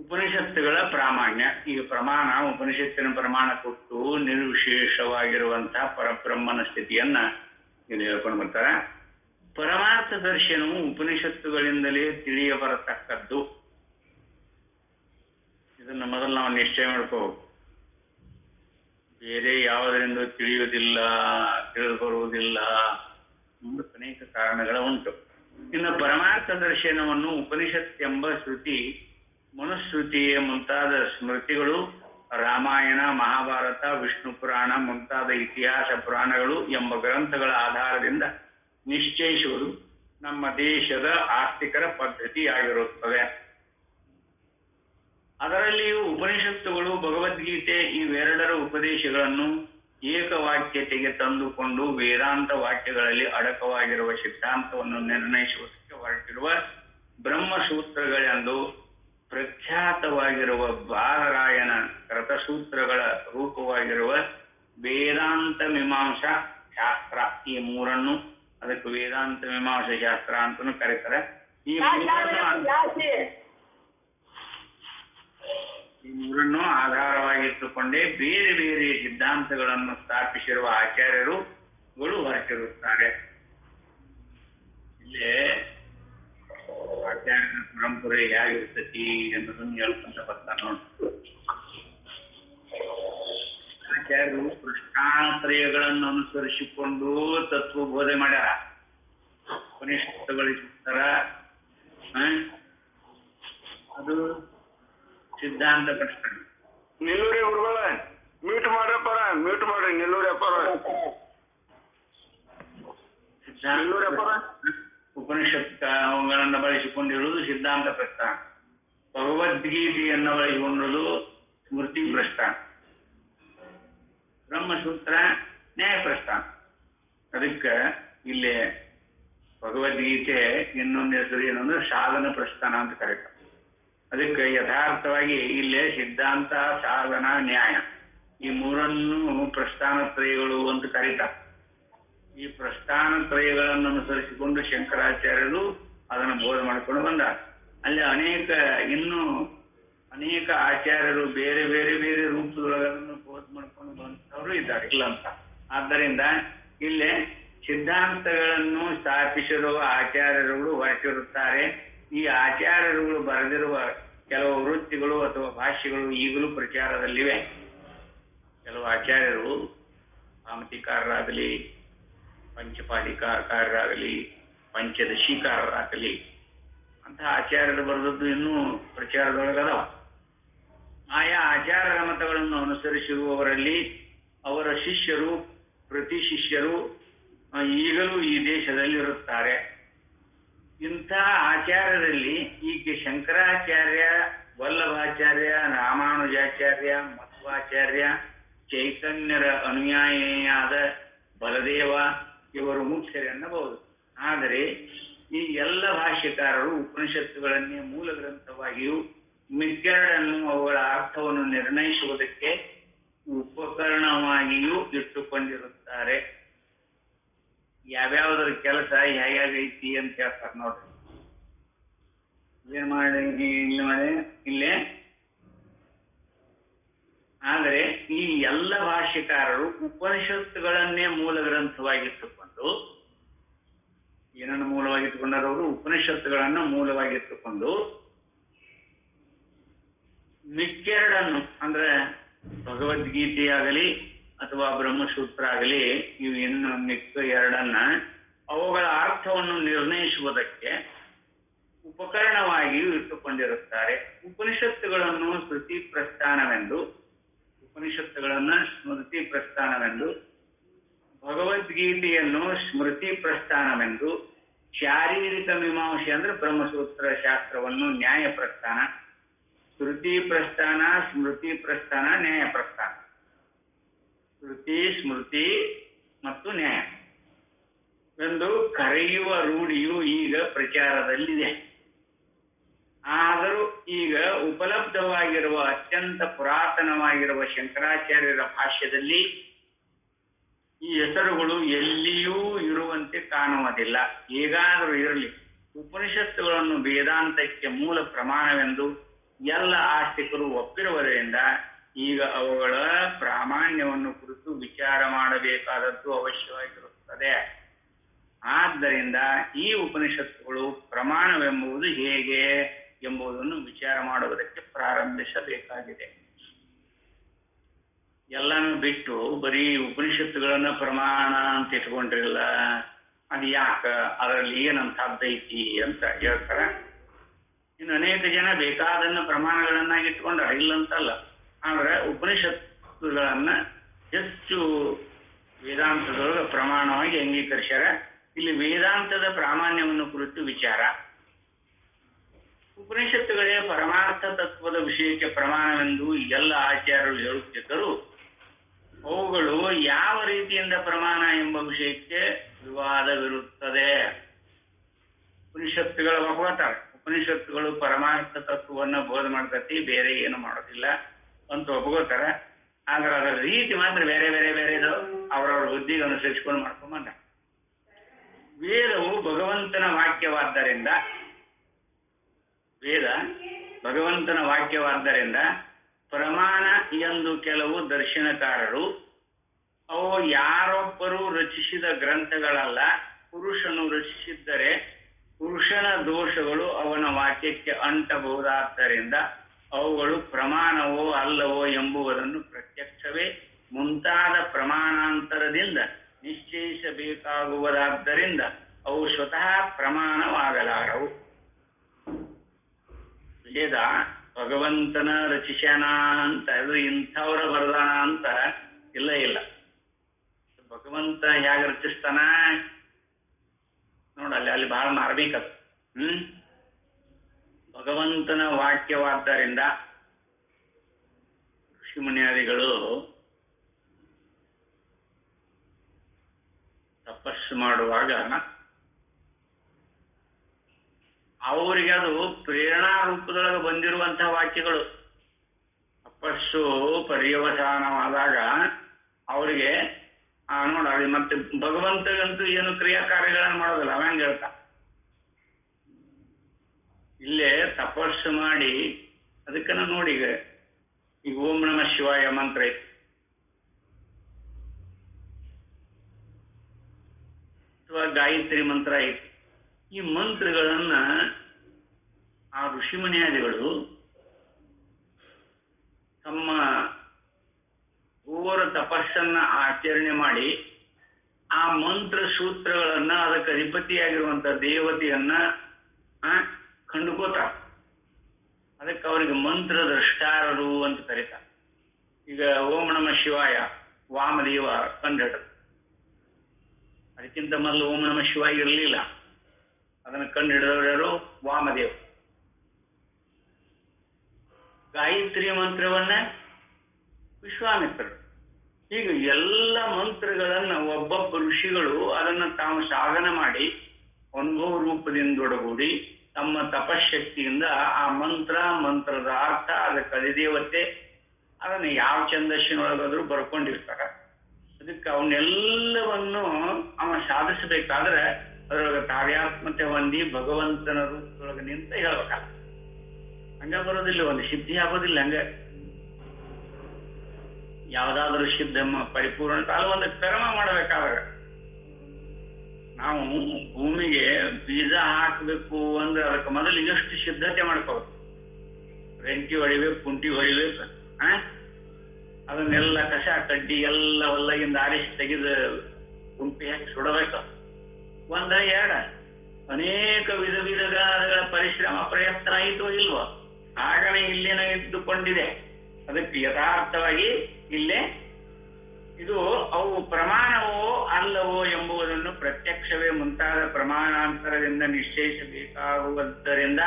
ಉಪನಿಷತ್ತುಗಳ ಪ್ರಾಮಾಣ್ಯ. ಈಗ ಪ್ರಮಾಣ, ಉಪನಿಷತ್ತಿನ ಪ್ರಮಾಣ ಕೊಟ್ಟು ನಿರ್ವಿಶೇಷವಾಗಿರುವಂತಹ ಪರಬ್ರಹ್ಮನ ಸ್ಥಿತಿಯನ್ನ ಇಲ್ಲಿ ಹೇಳ್ಕೊಂಡು ಬರ್ತಾರೆ. ಪರಮಾರ್ಥ ದರ್ಶನವು ಉಪನಿಷತ್ತುಗಳಿಂದಲೇ ತಿಳಿಯ ಬರತಕ್ಕದ್ದು. ಇದನ್ನ ಮೊದಲು ನಾವು ನಿಶ್ಚಯ ಮಾಡ್ಕೋಬೇಕು. ಬೇರೆ ಯಾವುದರಿಂದ ತಿಳಿಯುವುದಿಲ್ಲ, ತಿಳಿದು ಬರುವುದಿಲ್ಲ, ಅನೇಕ ಕಾರಣಗಳ ಉಂಟು. ಇನ್ನು ಪರಮಾರ್ಥ ದರ್ಶನವನ್ನು ಉಪನಿಷತ್ತೆಂಬ ಶ್ರುತಿ, ಮನುಸ್ಮೃತಿಯ ಮುಂತಾದ ಸ್ಮೃತಿಗಳು, ರಾಮಾಯಣ, ಮಹಾಭಾರತ, ವಿಷ್ಣು ಪುರಾಣ ಮುಂತಾದ ಇತಿಹಾಸ ಪುರಾಣಗಳು ಎಂಬ ಗ್ರಂಥಗಳ ಆಧಾರದಿಂದ ನಿಶ್ಚಯಿಸುವುದು ನಮ್ಮ ದೇಶದ ಆಸ್ತಿಕರ ಪದ್ಧತಿಯಾಗಿರುತ್ತದೆ. ಅದರಲ್ಲಿಯೂ ಉಪನಿಷತ್ತುಗಳು, ಭಗವದ್ಗೀತೆ ಇವೆರಡರ ಉಪದೇಶಗಳನ್ನು ಏಕವಾಕ್ಯತೆಗೆ ತಂದುಕೊಂಡು ವೇದಾಂತ ವಾಕ್ಯಗಳಲ್ಲಿ ಅಡಕವಾಗಿರುವ ಸಿದ್ಧಾಂತವನ್ನು ನಿರ್ಣಯಿಸುವುದಕ್ಕೆ ಹೊರಟಿರುವ ಬ್ರಹ್ಮಸೂತ್ರಗಳೆಂದು ಪ್ರಖ್ಯಾತವಾಗಿರುವ ಬಾದರಾಯನ ಕೃತಸೂತ್ರಗಳ ರೂಪವಾಗಿರುವ ವೇದಾಂತ ಮೀಮಾಂಸಾ ಶಾಸ್ತ್ರ, ಈ ಮೂರನ್ನು ಅದಕ್ಕೆ ವೇದಾಂತ ಮೀಮಾಂಸಾ ಶಾಸ್ತ್ರ ಅಂತಲೂ ಕರೀತಾರೆ. ಈ ಮೂರನ್ನು ಆಧಾರವಾಗಿಟ್ಟುಕೊಂಡೇ ಬೇರೆ ಬೇರೆ ಸಿದ್ಧಾಂತಗಳನ್ನು ಸ್ಥಾಪಿಸಿರುವ ಆಚಾರ್ಯರುಗಳು ಹೊರಟಿರುತ್ತಾರೆ. ಇಲ್ಲೇ ಆಚಾರ್ಯನ ಪರಂಪರೆ ಹೇಗಿರ್ತತಿ ಅನ್ನೋದನ್ನು ಹೇಳ್ಕೊಂತ ಬರ್ತಾನೆ ನೋಡಿ. ಆಚಾರ್ಯರು ಕೃಷ್ಣಾತ್ರಯಗಳನ್ನು ಅನುಸರಿಸಿಕೊಂಡು ತತ್ವಬೋಧೆ ಮಾಡ್ಯಾರ. ಉಪನಿಷತ್ತುಗಳಿರ್ತಾರ, ಅದು ಸಿದ್ಧಾಂತ ಪ್ರಶ್ನೆ. ನಿಲ್ಲೂರಿ ಗುರುಗಳ ಮ್ಯೂಟ್ ಮಾಡ್ರಪ್ಪಾರ, ಮ್ಯೂಟ್ ಮಾಡ್ರಿ ನಿಲ್ಲೂರಿ ಅಪ್ಪಾರ. ಉಪನಿಷತ್ತುಗಳನ್ನು ಬಳಸಿಕೊಂಡಿರುವುದು ಸಿದ್ಧಾಂತ ಪ್ರಸ್ಥಾನ, ಭಗವದ್ಗೀತೆಯನ್ನು ಬಳಸಿಕೊಂಡಿರುವುದು ಸ್ಮೃತಿ ಪ್ರಸ್ಥಾನ, ಬ್ರಹ್ಮಸೂತ್ರ ನ್ಯಾಯ ಪ್ರಸ್ಥಾನ. ಅದಕ್ಕೆ ಇಲ್ಲೇ ಭಗವದ್ಗೀತೆ ಇನ್ನೊಂದು ಹೆಸರು ಏನಂದ್ರೆ ಸಾಧನ ಪ್ರಸ್ಥಾನ ಅಂತ ಕರೀತಾರೆ. ಅದಕ್ಕೆ ಯಥಾರ್ಥವಾಗಿ ಇಲ್ಲೇ ಸಿದ್ಧಾಂತ, ಸಾಧನ, ನ್ಯಾಯ ಈ ಮೂರನ್ನು ಪ್ರಸ್ಥಾನತ್ರಯಗಳು ಅಂತ ಕರೀತಾರೆ. ಈ ಪ್ರಸ್ಥಾನತ್ರಯಗಳನ್ನು ಅನುಸರಿಸಿಕೊಂಡು ಶಂಕರಾಚಾರ್ಯರು ಅದನ್ನು ಬೋಧನೆ ಮಾಡಿಕೊಂಡು ಬಂದ. ಅಲ್ಲಿ ಇನ್ನೂ ಅನೇಕ ಆಚಾರ್ಯರು ಬೇರೆ ಬೇರೆ ಬೇರೆ ರೂಪದೊಳಗನ್ನು ಬೋಧನೆ ಮಾಡ್ಕೊಂಡು ಬಂದವರು ಇದ್ದಾರೆ, ಇಲ್ಲ ಅಂತ. ಆದ್ದರಿಂದ ಇಲ್ಲೇ ಸಿದ್ಧಾಂತಗಳನ್ನು ಸ್ಥಾಪಿಸಿರುವ ಆಚಾರ್ಯರುಗಳು ಹೊರಟಿರುತ್ತಾರೆ. ಈ ಆಚಾರ್ಯರುಗಳು ಬರೆದಿರುವ ಕೆಲವು ವೃತ್ತಿಗಳು ಅಥವಾ ಭಾಷ್ಯಗಳು ಈಗಲೂ ಪ್ರಚಾರದಲ್ಲಿವೆ. ಕೆಲವು ಆಚಾರ್ಯರು ಭಾಮತಿಕಾರರಾಗಲಿ, ಪಂಚಪಾದಿಕಾರರಾಗಲಿ, ಪಂಚದಶಿಕಾರರಾಗಲಿ ಅಂತಹ ಆಚಾರ್ಯರು ಬರೆದದ್ದು ಇನ್ನೂ ಪ್ರಚಾರದೊಳಗದವ. ಆಯಾ ಆಚಾರ್ಯರ ಮತಗಳನ್ನು ಅನುಸರಿಸಿರುವವರಲ್ಲಿ ಅವರ ಶಿಷ್ಯರು, ಪ್ರತಿ ಶಿಷ್ಯರು ಈಗಲೂ ಈ ದೇಶದಲ್ಲಿರುತ್ತಾರೆ. ಇಂಥ ಆಚಾರ್ಯರಲ್ಲಿ ಈಗ ಶಂಕರಾಚಾರ್ಯ, ವಲ್ಲಭಾಚಾರ್ಯ, ರಾಮಾನುಜಾಚಾರ್ಯ, ಮಧ್ವಾಚಾರ್ಯ ಚೈತನ್ಯರ ಅನುಯಾಯಿಯಾದ ಬಲದೇವ ಇವರು ಮುಖ್ಯರೆನ್ನಬಹುದು. ಆದರೆ ಈ ಎಲ್ಲ ಭಾಷ್ಯಕಾರರು ಉಪನಿಷತ್ತುಗಳನ್ನೇ ಮೂಲ ಗ್ರಂಥವಾಗಿಯೂ ಮಿಕ್ಕೆರಡನ್ನು ಅವುಗಳ ಅರ್ಥವನ್ನು ನಿರ್ಣಯಿಸುವುದಕ್ಕೆ ಉಪಕರಣವಾಗಿಯೂ ಇಟ್ಟುಕೊಂಡಿರುತ್ತಾರೆ. ಯಾವ್ಯಾವುದರ ಕೆಲಸ ಹೇಗಾಗೈತಿ ಅಂತ ಹೇಳ್ತಾರೆ ನೋಡ್ರಿ. ಏನ್ ಮಾಡಿ ಇಲ್ಲೇ ಆದರೆ ಈ ಎಲ್ಲ ಭಾಷ್ಯಕಾರರು ಉಪನಿಷತ್ತುಗಳನ್ನೇ ಮೂಲ ಗ್ರಂಥವಾಗಿಟ್ಟುಕೊಂಡು ಏನನ್ನು ಮೂಲವಾಗಿಟ್ಟುಕೊಂಡವರು ಉಪನಿಷತ್ತುಗಳನ್ನ ಮೂಲವಾಗಿಟ್ಟುಕೊಂಡು ಮಿಕ್ಕೆರಡನ್ನು ಅಂದ್ರೆ ಭಗವದ್ಗೀತೆಯಾಗಲಿ ಅಥವಾ ಬ್ರಹ್ಮಸೂತ್ರ ಆಗಲಿ ಇವು ಇನ್ನು ಮಿಕ್ಕ ಎರಡನ್ನ ಅವುಗಳ ಅರ್ಥವನ್ನು ನಿರ್ಣಯಿಸುವುದಕ್ಕೆ ಉಪಕರಣವಾಗಿಯೂ ಇಟ್ಟುಕೊಂಡಿರುತ್ತಾರೆ. ಉಪನಿಷತ್ತುಗಳನ್ನು ಸ್ಮೃತಿ ಪ್ರಸ್ಥಾನವೆಂದು ಭಗವದ್ಗೀತೆಯನ್ನು ಸ್ಮೃತಿ ಪ್ರಸ್ಥಾನವೆಂದು, ಶಾರೀರಿಕ ಮೀಮಾಂಸೆ ಅಂದ್ರೆ ಬ್ರಹ್ಮಸೂತ್ರ ಶಾಸ್ತ್ರವನ್ನು ನ್ಯಾಯ ಪ್ರಸ್ಥಾನ, ಶ್ರುತಿ ಪ್ರಸ್ಥಾನ, ಸ್ಮೃತಿ ಪ್ರಸ್ಥಾನ, ನ್ಯಾಯ ಪ್ರಸ್ಥಾನ. ಶ್ರುತಿ, ಸ್ಮೃತಿ ಮತ್ತು ನ್ಯಾಯ ಎಂದು ಕರೆಯುವ ರೂಢಿಯು ಈಗ ಪ್ರಚಾರದಲ್ಲಿದೆ. ಆದರೂ ಈಗ ಉಪಲಬ್ಧವಾಗಿರುವ ಅತ್ಯಂತ ಪುರಾತನವಾಗಿರುವ ಶಂಕರಾಚಾರ್ಯರ ಭಾಷ್ಯದಲ್ಲಿ ಈ ಹೆಸರುಗಳು ಎಲ್ಲಿಯೂ ಇರುವಂತೆ ಕಾಣುವುದಿಲ್ಲ. ಹೇಗಾದರೂ ಇರಲಿ, ಉಪನಿಷತ್ತುಗಳನ್ನು ವೇದಾಂತಕ್ಕೆ ಮೂಲ ಪ್ರಮಾಣವೆಂದು ಎಲ್ಲ ಆಸ್ತಿಕರು ಒಪ್ಪಿರುವುದರಿಂದ ಈಗ ಅವುಗಳ ಪ್ರಾಮಾಣ್ಯವನ್ನು ಕುರಿತು ವಿಚಾರ ಮಾಡಬೇಕಾದದ್ದು ಅವಶ್ಯವಾಗಿರುತ್ತದೆ. ಆದ್ದರಿಂದ ಈ ಉಪನಿಷತ್ತುಗಳು ಪ್ರಮಾಣವೆಂಬುದು ಹೇಗೆ ಎಂಬುದನ್ನು ವಿಚಾರ ಮಾಡುವುದಕ್ಕೆ ಪ್ರಾರಂಭಿಸಬೇಕಾಗಿದೆ. ಎಲ್ಲನೂ ಬಿಟ್ಟು ಬರೀ ಉಪನಿಷತ್ತುಗಳನ್ನ ಪ್ರಮಾಣ ಅಂತ ಇಟ್ಕೊಂಡ್ರಿಲ್ಲ, ಅದು ಯಾಕ, ಅದರಲ್ಲಿ ಏನಂತದ್ದೈತಿ ಅಂತ ಹೇಳ್ತಾರೆ. ಇನ್ನು ಅನೇಕ ಜನ ಬೇಕಾದನ್ನ ಪ್ರಮಾಣಗಳನ್ನಾಗಿ ಇಟ್ಕೊಂಡಾರ, ಇಲ್ಲಂತಲ್ಲ. ಆದ್ರೆ ಉಪನಿಷತ್ತುಗಳನ್ನ ಹೆಚ್ಚು ವೇದಾಂತದೊಳಗೆ ಪ್ರಮಾಣವಾಗಿ ಅಂಗೀಕರಿಸ್ಯಾರ. ಇಲ್ಲಿ ವೇದಾಂತದ ಪ್ರಾಮಾಣ್ಯವನ್ನು ಕುರಿತು ವಿಚಾರ. ಉಪನಿಷತ್ತುಗಳೇ ಪರಮಾರ್ಥ ತತ್ವದ ವಿಷಯಕ್ಕೆ ಪ್ರಮಾಣವೆಂದು ಎಲ್ಲ ಆಚಾರ್ಯರು ಹೇಳುತ್ತಿದ್ದರು. ಅವುಗಳು ಯಾವ ರೀತಿಯಿಂದ ಪ್ರಮಾಣ ಎಂಬ ವಿಷಯಕ್ಕೆ ವಿವಾದವಿರುತ್ತದೆ. ಉಪನಿಷತ್ತುಗಳ ಒಪ್ಕೋತಾರೆ, ಉಪನಿಷತ್ತುಗಳು ಪರಮಾರ್ಥ ತತ್ವವನ್ನು ಬೋಧ ಮಾಡ್ತತಿ, ಬೇರೆ ಏನು ಮಾಡೋದಿಲ್ಲ ಅಂತ ಒಪ್ಕೋತಾರೆ. ಆದ್ರೆ ಅದರ ರೀತಿ ಮಾತ್ರ ಬೇರೆ ಬೇರೆ ಬೇರೆ ಅವರವ್ರ ಬುದ್ಧಿಗೆ ಅನುಸರಿಸಿಕೊಂಡು ಮಾಡ್ಕೊಂಬಂದ. ವೇದವು ಭಗವಂತನ ವಾಕ್ಯವಾದ್ದರಿಂದ ಪ್ರಮಾಣ ಎಂದು ಕೆಲವು ದರ್ಶನಕಾರರು ಅವು ಯಾರೊಬ್ಬರು ರಚಿಸಿದ ಗ್ರಂಥಗಳಲ್ಲ, ಪುರುಷನು ರಚಿಸಿದ್ದರೆ ಪುರುಷನ ದೋಷಗಳು ಅವನ ವಾಕ್ಯಕ್ಕೆ ಅಂಟಬಹುದಾದ್ದರಿಂದ ಅವುಗಳು ಪ್ರಮಾಣವೋ ಅಲ್ಲವೋ ಎಂಬುದನ್ನು ಪ್ರತ್ಯಕ್ಷವೇ ಮುಂತಾದ ಪ್ರಮಾಣಾಂತರದಿಂದ ನಿಶ್ಚಯಿಸಬೇಕಾಗುವುದಾದ್ದರಿಂದ ಅವು ಸ್ವತಃ ಪ್ರಮಾಣವಾಗಲಾರವು. ವೇದ ಭಗವಂತನ ರಚಿಸ್ಯಾನ ಅಂತ, ಅದು ಇಂಥವ್ರ ಬರದಾನ ಅಂತ ಇಲ್ಲ. ಭಗವಂತ ಹೇಗೆ ರಚಿಸ್ತಾನ ನೋಡಲ್ಲಿ, ಅಲ್ಲಿ ಬಹಳ ಮಾರ್ಮಿಕದು. ಭಗವಂತನ ವಾಕ್ಯವಾದ್ದರಿಂದ ಋಷಿಮುನಿಯಾದಿಗಳು ತಪಸ್ಸು ಮಾಡುವಾಗ ಅವರಿಗೆ ಅದು ಪ್ರೇರಣಾ ರೂಪದೊಳಗೆ ಬಂದಿರುವಂತಹ ವಾಕ್ಯಗಳು. ತಪಸ್ಸು ಪರ್ಯವಸಾನವಾದಾಗ ಅವರಿಗೆ ನೋಡಿ, ಮತ್ತೆ ಭಗವಂತಗಂತೂ ಏನು ಕ್ರಿಯಾಕಾರ್ಯಗಳನ್ನು ಮಾಡೋದಿಲ್ಲ, ಅವಂಗ ಹೇಳ್ತಾ ಇಲ್ಲೇ ತಪಸ್ಸು ಮಾಡಿ ಅದಕ್ಕನ ನೋಡಿ. ಈಗ ಓಂ ನಮಃ ಶಿವಾಯ ಮಂತ್ರ ಐತಿ, ಅಥವಾ ಗಾಯತ್ರಿ ಮಂತ್ರ ಐತಿ. ಈ ಮಂತ್ರಗಳನ್ನ ಆ ಋಷಿಮುನಿಯಾದಿಗಳು ತಮ್ಮ ಘೋರ ತಪಸ್ಸನ್ನ ಆಚರಣೆ ಮಾಡಿ ಆ ಮಂತ್ರ ಸೂತ್ರಗಳನ್ನ, ಅದಕ್ಕೆ ಅಧಿಪತಿಯಾಗಿರುವಂತ ದೇವತೆಯನ್ನ ಕಂಡುಕೋತಾರ. ಅದಕ್ಕೆ ಅವರಿಗೆ ಮಂತ್ರ ದ್ರಷ್ಟಾರರು ಅಂತ ಕರೀತಾರೆ. ಈಗ ಓಂ ನಮಃ ಶಿವಾಯ ವಾಮದೇವ ಕಂಡುಹಿಡಿದ, ಅದಕ್ಕಿಂತ ಮೊದಲು ಓಂ ನಮಃ ಶಿವಾಯ ಇರಲಿಲ್ಲ. ಅದನ್ನು ಕಂಡು ಹಿಡಿದವರು ವಾಮದೇವ. ಗಾಯತ್ರಿ ಮಂತ್ರವನ್ನ ವಿಶ್ವಾಮಿತ್ರರು. ಹೀಗೆ ಎಲ್ಲ ಮಂತ್ರಗಳನ್ನ ಒಬ್ಬೊಬ್ಬ ಋಷಿಗಳು ಅದನ್ನ ತಾವು ಸಾಧನೆ ಮಾಡಿ ಅನುಭವ ರೂಪದಿಂದೊಡಗೂಡಿ ತಮ್ಮ ತಪಶಕ್ತಿಯಿಂದ ಆ ಮಂತ್ರದ ಅರ್ಥ, ಅದಕ್ಕೆ ಅಧಿದೇವತೆ, ಅದನ್ನ ಯಾವ ಛಂದಸ್ಸಿನೊಳಗಾದ್ರೂ ಬರ್ಕೊಂಡಿರ್ತಾರ. ಅದಕ್ಕೆ ಅವನ್ನೆಲ್ಲವನ್ನು ಅವ ಸಾಧಿಸಬೇಕಾದ್ರೆ ಅದರೊಳಗೆ ಕಾರ್ಯಾತ್ಮತೆ ಹೊಂದಿ ಭಗವಂತನ ರೂಪದೊಳಗೆ ನಿಂತ ಹೇಳ್ಬೇಕಲ್ಲ. ಹಂಗ ಬರೋದಿಲ್ಲ, ಒಂದು ಸಿದ್ಧಿ ಆಗೋದಿಲ್ಲ. ಹಂಗ ಯಾವ್ದಾದ್ರು ಸಿದ್ಧ ಪರಿಪೂರ್ಣ ಅಲ್ಲ, ಒಂದು ಕರ್ಮ ಮಾಡ್ಬೇಕಾದ್ರೆ ನಾವು ಭೂಮಿಗೆ ಬೀಜ ಹಾಕಬೇಕು ಅಂದ್ರೆ ಅದಕ್ಕೆ ಮೊದಲು ಎಷ್ಟು ಸಿದ್ಧತೆ ಮಾಡ್ಕೋಬೇಕು. ರೆಂಟಿ ಹೊಡಿಬೇಕು, ಕುಂಟಿ ಹೊಡಿಬೇಕು, ಅದನ್ನೆಲ್ಲ ಕಸ ಕಡ್ಡಿ ಎಲ್ಲ ಹೊಲಗಿಂದ ಆರಿಸಿ ತೆಗೆದು ಗುಂಪಿ ಹಾಕಿ ಸುಡಬೇಕು. ಒಂದ ಎರಡ ಅನೇಕ ವಿಧಗಳ ಪರಿಶ್ರಮ ಪ್ರಯತ್ನ ಆಯಿತು ಇಲ್ವೋ, ಆಗನೇ ಇಲ್ಲೇನೋ ಇದ್ದುಕೊಂಡಿದೆ. ಅದಕ್ಕೆ ಯಥಾರ್ಥವಾಗಿ ಇಲ್ಲೇ ಇದು ಅವು ಪ್ರಮಾಣವೋ ಅಲ್ಲವೋ ಎಂಬುದನ್ನು ಪ್ರತ್ಯಕ್ಷವೇ ಮುಂತಾದ ಪ್ರಮಾಣಾಂತರದಿಂದ ನಿಶ್ಚಯಿಸಬೇಕಾಗುವುದರಿಂದ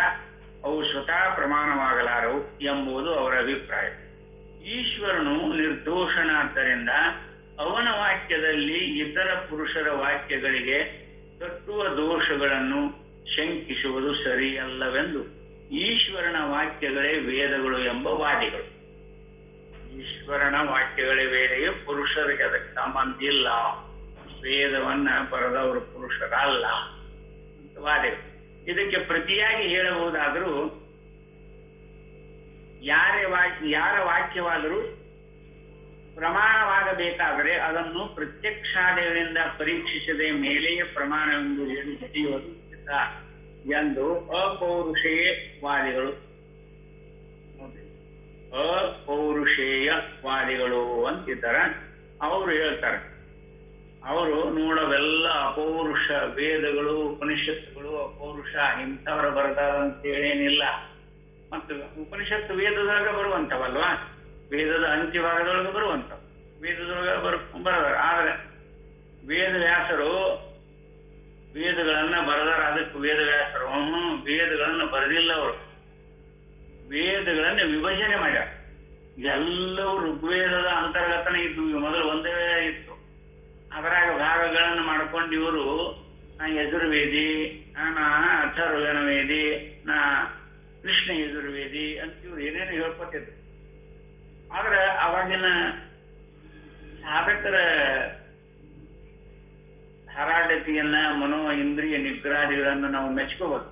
ಅವು ಸ್ವತಃ ಪ್ರಮಾಣವಾಗಲಾರವು ಎಂಬುದು ಅವರ ಅಭಿಪ್ರಾಯ. ಈಶ್ವರನು ನಿರ್ದೋಷನಾದ್ದರಿಂದ ಅವನ ವಾಕ್ಯದಲ್ಲಿ ಇತರ ಪುರುಷರ ವಾಕ್ಯಗಳಿಗೆ ತಟ್ಟುವ ದೋಷಗಳನ್ನು ಶಂಕಿಸುವುದು ಸರಿಯಲ್ಲವೆಂದು ಈಶ್ವರನ ವಾಕ್ಯಗಳೇ ವೇದಗಳು ಎಂಬ ವಾದಿಗಳು. ಈಶ್ವರನ ವಾಕ್ಯಗಳೇ ವೇದೆಯೇ, ಪುರುಷರಿಗೆ ಅದಕ್ಕೆ ಸಂಬಂಧ ಇಲ್ಲ, ವೇದವನ್ನ ಬರೆದವರು ಪುರುಷರಲ್ಲ ಅಂತ ವಾದಿಗಳು. ಇದಕ್ಕೆ ಪ್ರತಿಯಾಗಿ ಹೇಳಬಹುದಾದರೂ ಯಾರ ವಾಕ್ಯವಾದರೂ ಪ್ರಮಾಣವಾಗಬೇಕಾದರೆ ಅದನ್ನು ಪ್ರತ್ಯಕ್ಷಾದಿಗಳಿಂದ ಪರೀಕ್ಷಿಸದೆ ಮೇಲೆಯೇ ಪ್ರಮಾಣವೆಂದು ಹೇಳಿ ಹಿಡಿಯುವುದು ಎಂದು ಅಪೌರುಷೇಯವಾದಿಗಳು ಅಪೌರುಷೇಯವಾದಿಗಳು ಅಂತಿದ್ದಾರೆ. ಅವರು ಹೇಳ್ತಾರೆ, ಅವರು ನೋಡವೆಲ್ಲ ಅಪೌರುಷ ವೇದಗಳು ಉಪನಿಷತ್ತುಗಳು ಅಪೌರುಷ ಇಂಥವರ ಬರದಾರಂತೇಳೇನಿಲ್ಲ. ಮತ್ತು ಉಪನಿಷತ್ತು ವೇದದೊಳಗೆ ಬರುವಂತವಲ್ವಾ, ವೇದದ ಅಂತ್ಯಭಾಗದೊಳಗೆ ಬರುವಂತವು, ವೇದದೊಳಗೆ ಬರದಾರ. ಆದ್ರೆ ವೇದವ್ಯಾಸರು ವೇದಗಳನ್ನ ಬರೆದಾರ, ಅದಕ್ಕೆ ವೇದವ್ಯಾಸರು ವೇದಗಳನ್ನ ಬರೆದಿಲ್ಲ. ಅವರು ವೇದಗಳನ್ನ ವಿಭಜನೆ ಮಾಡ್ಯಾರ. ಎಲ್ಲವೂ ಋಗ್ವೇದದ ಅಂತರ್ಗತನೇ ಇದ್ದು, ಮೊದಲು ಒಂದೇ ಇತ್ತು. ಅದರಾಗ ಭಾಗಗಳನ್ನು ಮಾಡ್ಕೊಂಡು ಇವರು ನಾ ಯಜುರ್ವೇದಿ, ನಾ ಅಥರ್ವಣವೇದಿ, ನಾ ಕೃಷ್ಣ ಯಜುರ್ವೇದಿ ಅಂತ ಇವ್ರು ಏನೇನು ಹೇಳ್ಕೊತಿದ್ರು. ಆದ್ರೆ ಅವಾಗಿನ ಸಾಧಕರ ಧಾರಾಢ್ಯತೆಯನ್ನ, ಮನೋ ಇಂದ್ರಿಯ ನಿಗ್ರಹಾದಿಗಳನ್ನು ನಾವು ಮೆಚ್ಕೋಬಹುದು.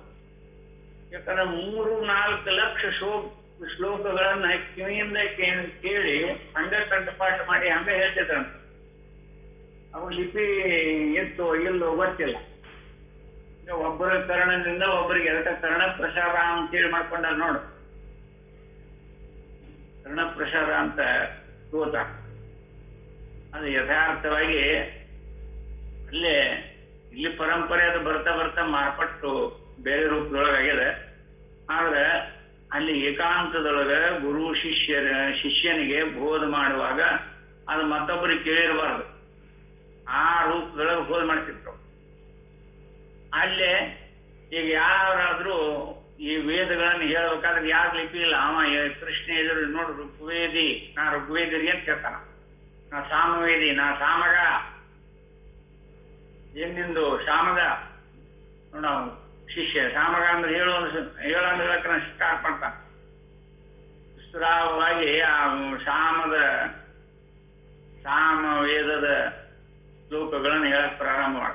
ಯಾಕಂದ್ರೆ 3-4 ಲಕ್ಷ ಶ್ಲೋಕಗಳನ್ನ ಕಿವಿಯಿಂದ ಕೇಳಿ ಹಂಗ ಕಂಠಪಾಠ ಮಾಡಿ ಹಂಗ ಹೇಳ್ತಿದ್ರಂತ. ಅವು ಲಿಪಿ ಇತ್ತು ಇಲ್ಲೋ ಗೊತ್ತಿಲ್ಲ. ಒಬ್ಬರ ಕರ್ಣದಿಂದ ಒಬ್ಬರಿಗೆ ಕರ್ಣ ಪ್ರಸಾದ ಅಂತೇಳಿ ಮಾಡ್ಕೊಂಡ ನೋಡು, ಕರ್ಣ ಪ್ರಸಾದ ಅಂತ ಸ್ತೋತ್ರ. ಅದು ಯಥಾರ್ಥವಾಗಿ ಇಲ್ಲಿ ಪರಂಪರೆ ಅದು ಬರ್ತಾ ಮಾರ್ಪಟ್ಟು ಬೇರೆ ರೂಪದೊಳಗಾಗಿದೆ. ಆದ್ರೆ ಅಲ್ಲಿ ಏಕಾಂತದೊಳಗ ಗುರು ಶಿಷ್ಯನಿಗೆ ಬೋಧ ಮಾಡುವಾಗ ಅದು ಮತ್ತೊಬ್ಬರಿಗೆ ಕೇಳಿರಬಾರ್ದು, ಆ ರೂಪದೊಳಗೆ ಬೋಧ ಮಾಡ್ತಿದ್ರು. ಅಲ್ಲೇ ಈಗ ಯಾರಾದ್ರೂ ಈ ವೇದಗಳನ್ನು ಹೇಳ್ಬೇಕಾದ್ರೆ ಯಾರು ಲಿಪಿ ಇಲ್ಲ, ಅವ ಕೃಷ್ಣ ಎದುರು ನೋಡು ಋಗ್ವೇದಿ, ನಾ ಋಗ್ವೇದಿ ಅಂತ ಕೇಳ್ತಾನ, ನಾ ಸಾಮವೇದಿ, ನಾ ಸಾಮಗ, ಏನಿಂದು ಸಾಮಗ ನೋಡ ಶಿಷ್ಯ ಸಾಮಗ ಅಂದ್ರೆ ಹೇಳೋದಕ್ಕೆ ಸ್ಟಾರ್ಟ್ ಮಾಡ್ತಾನ. ವಿಸ್ತಾರವಾಗಿ ಆ ಸಾಮವೇದದ ಶ್ಲೋಕಗಳನ್ನು ಹೇಳಕ್ ಪ್ರಾರಂಭ ಮಾಡ.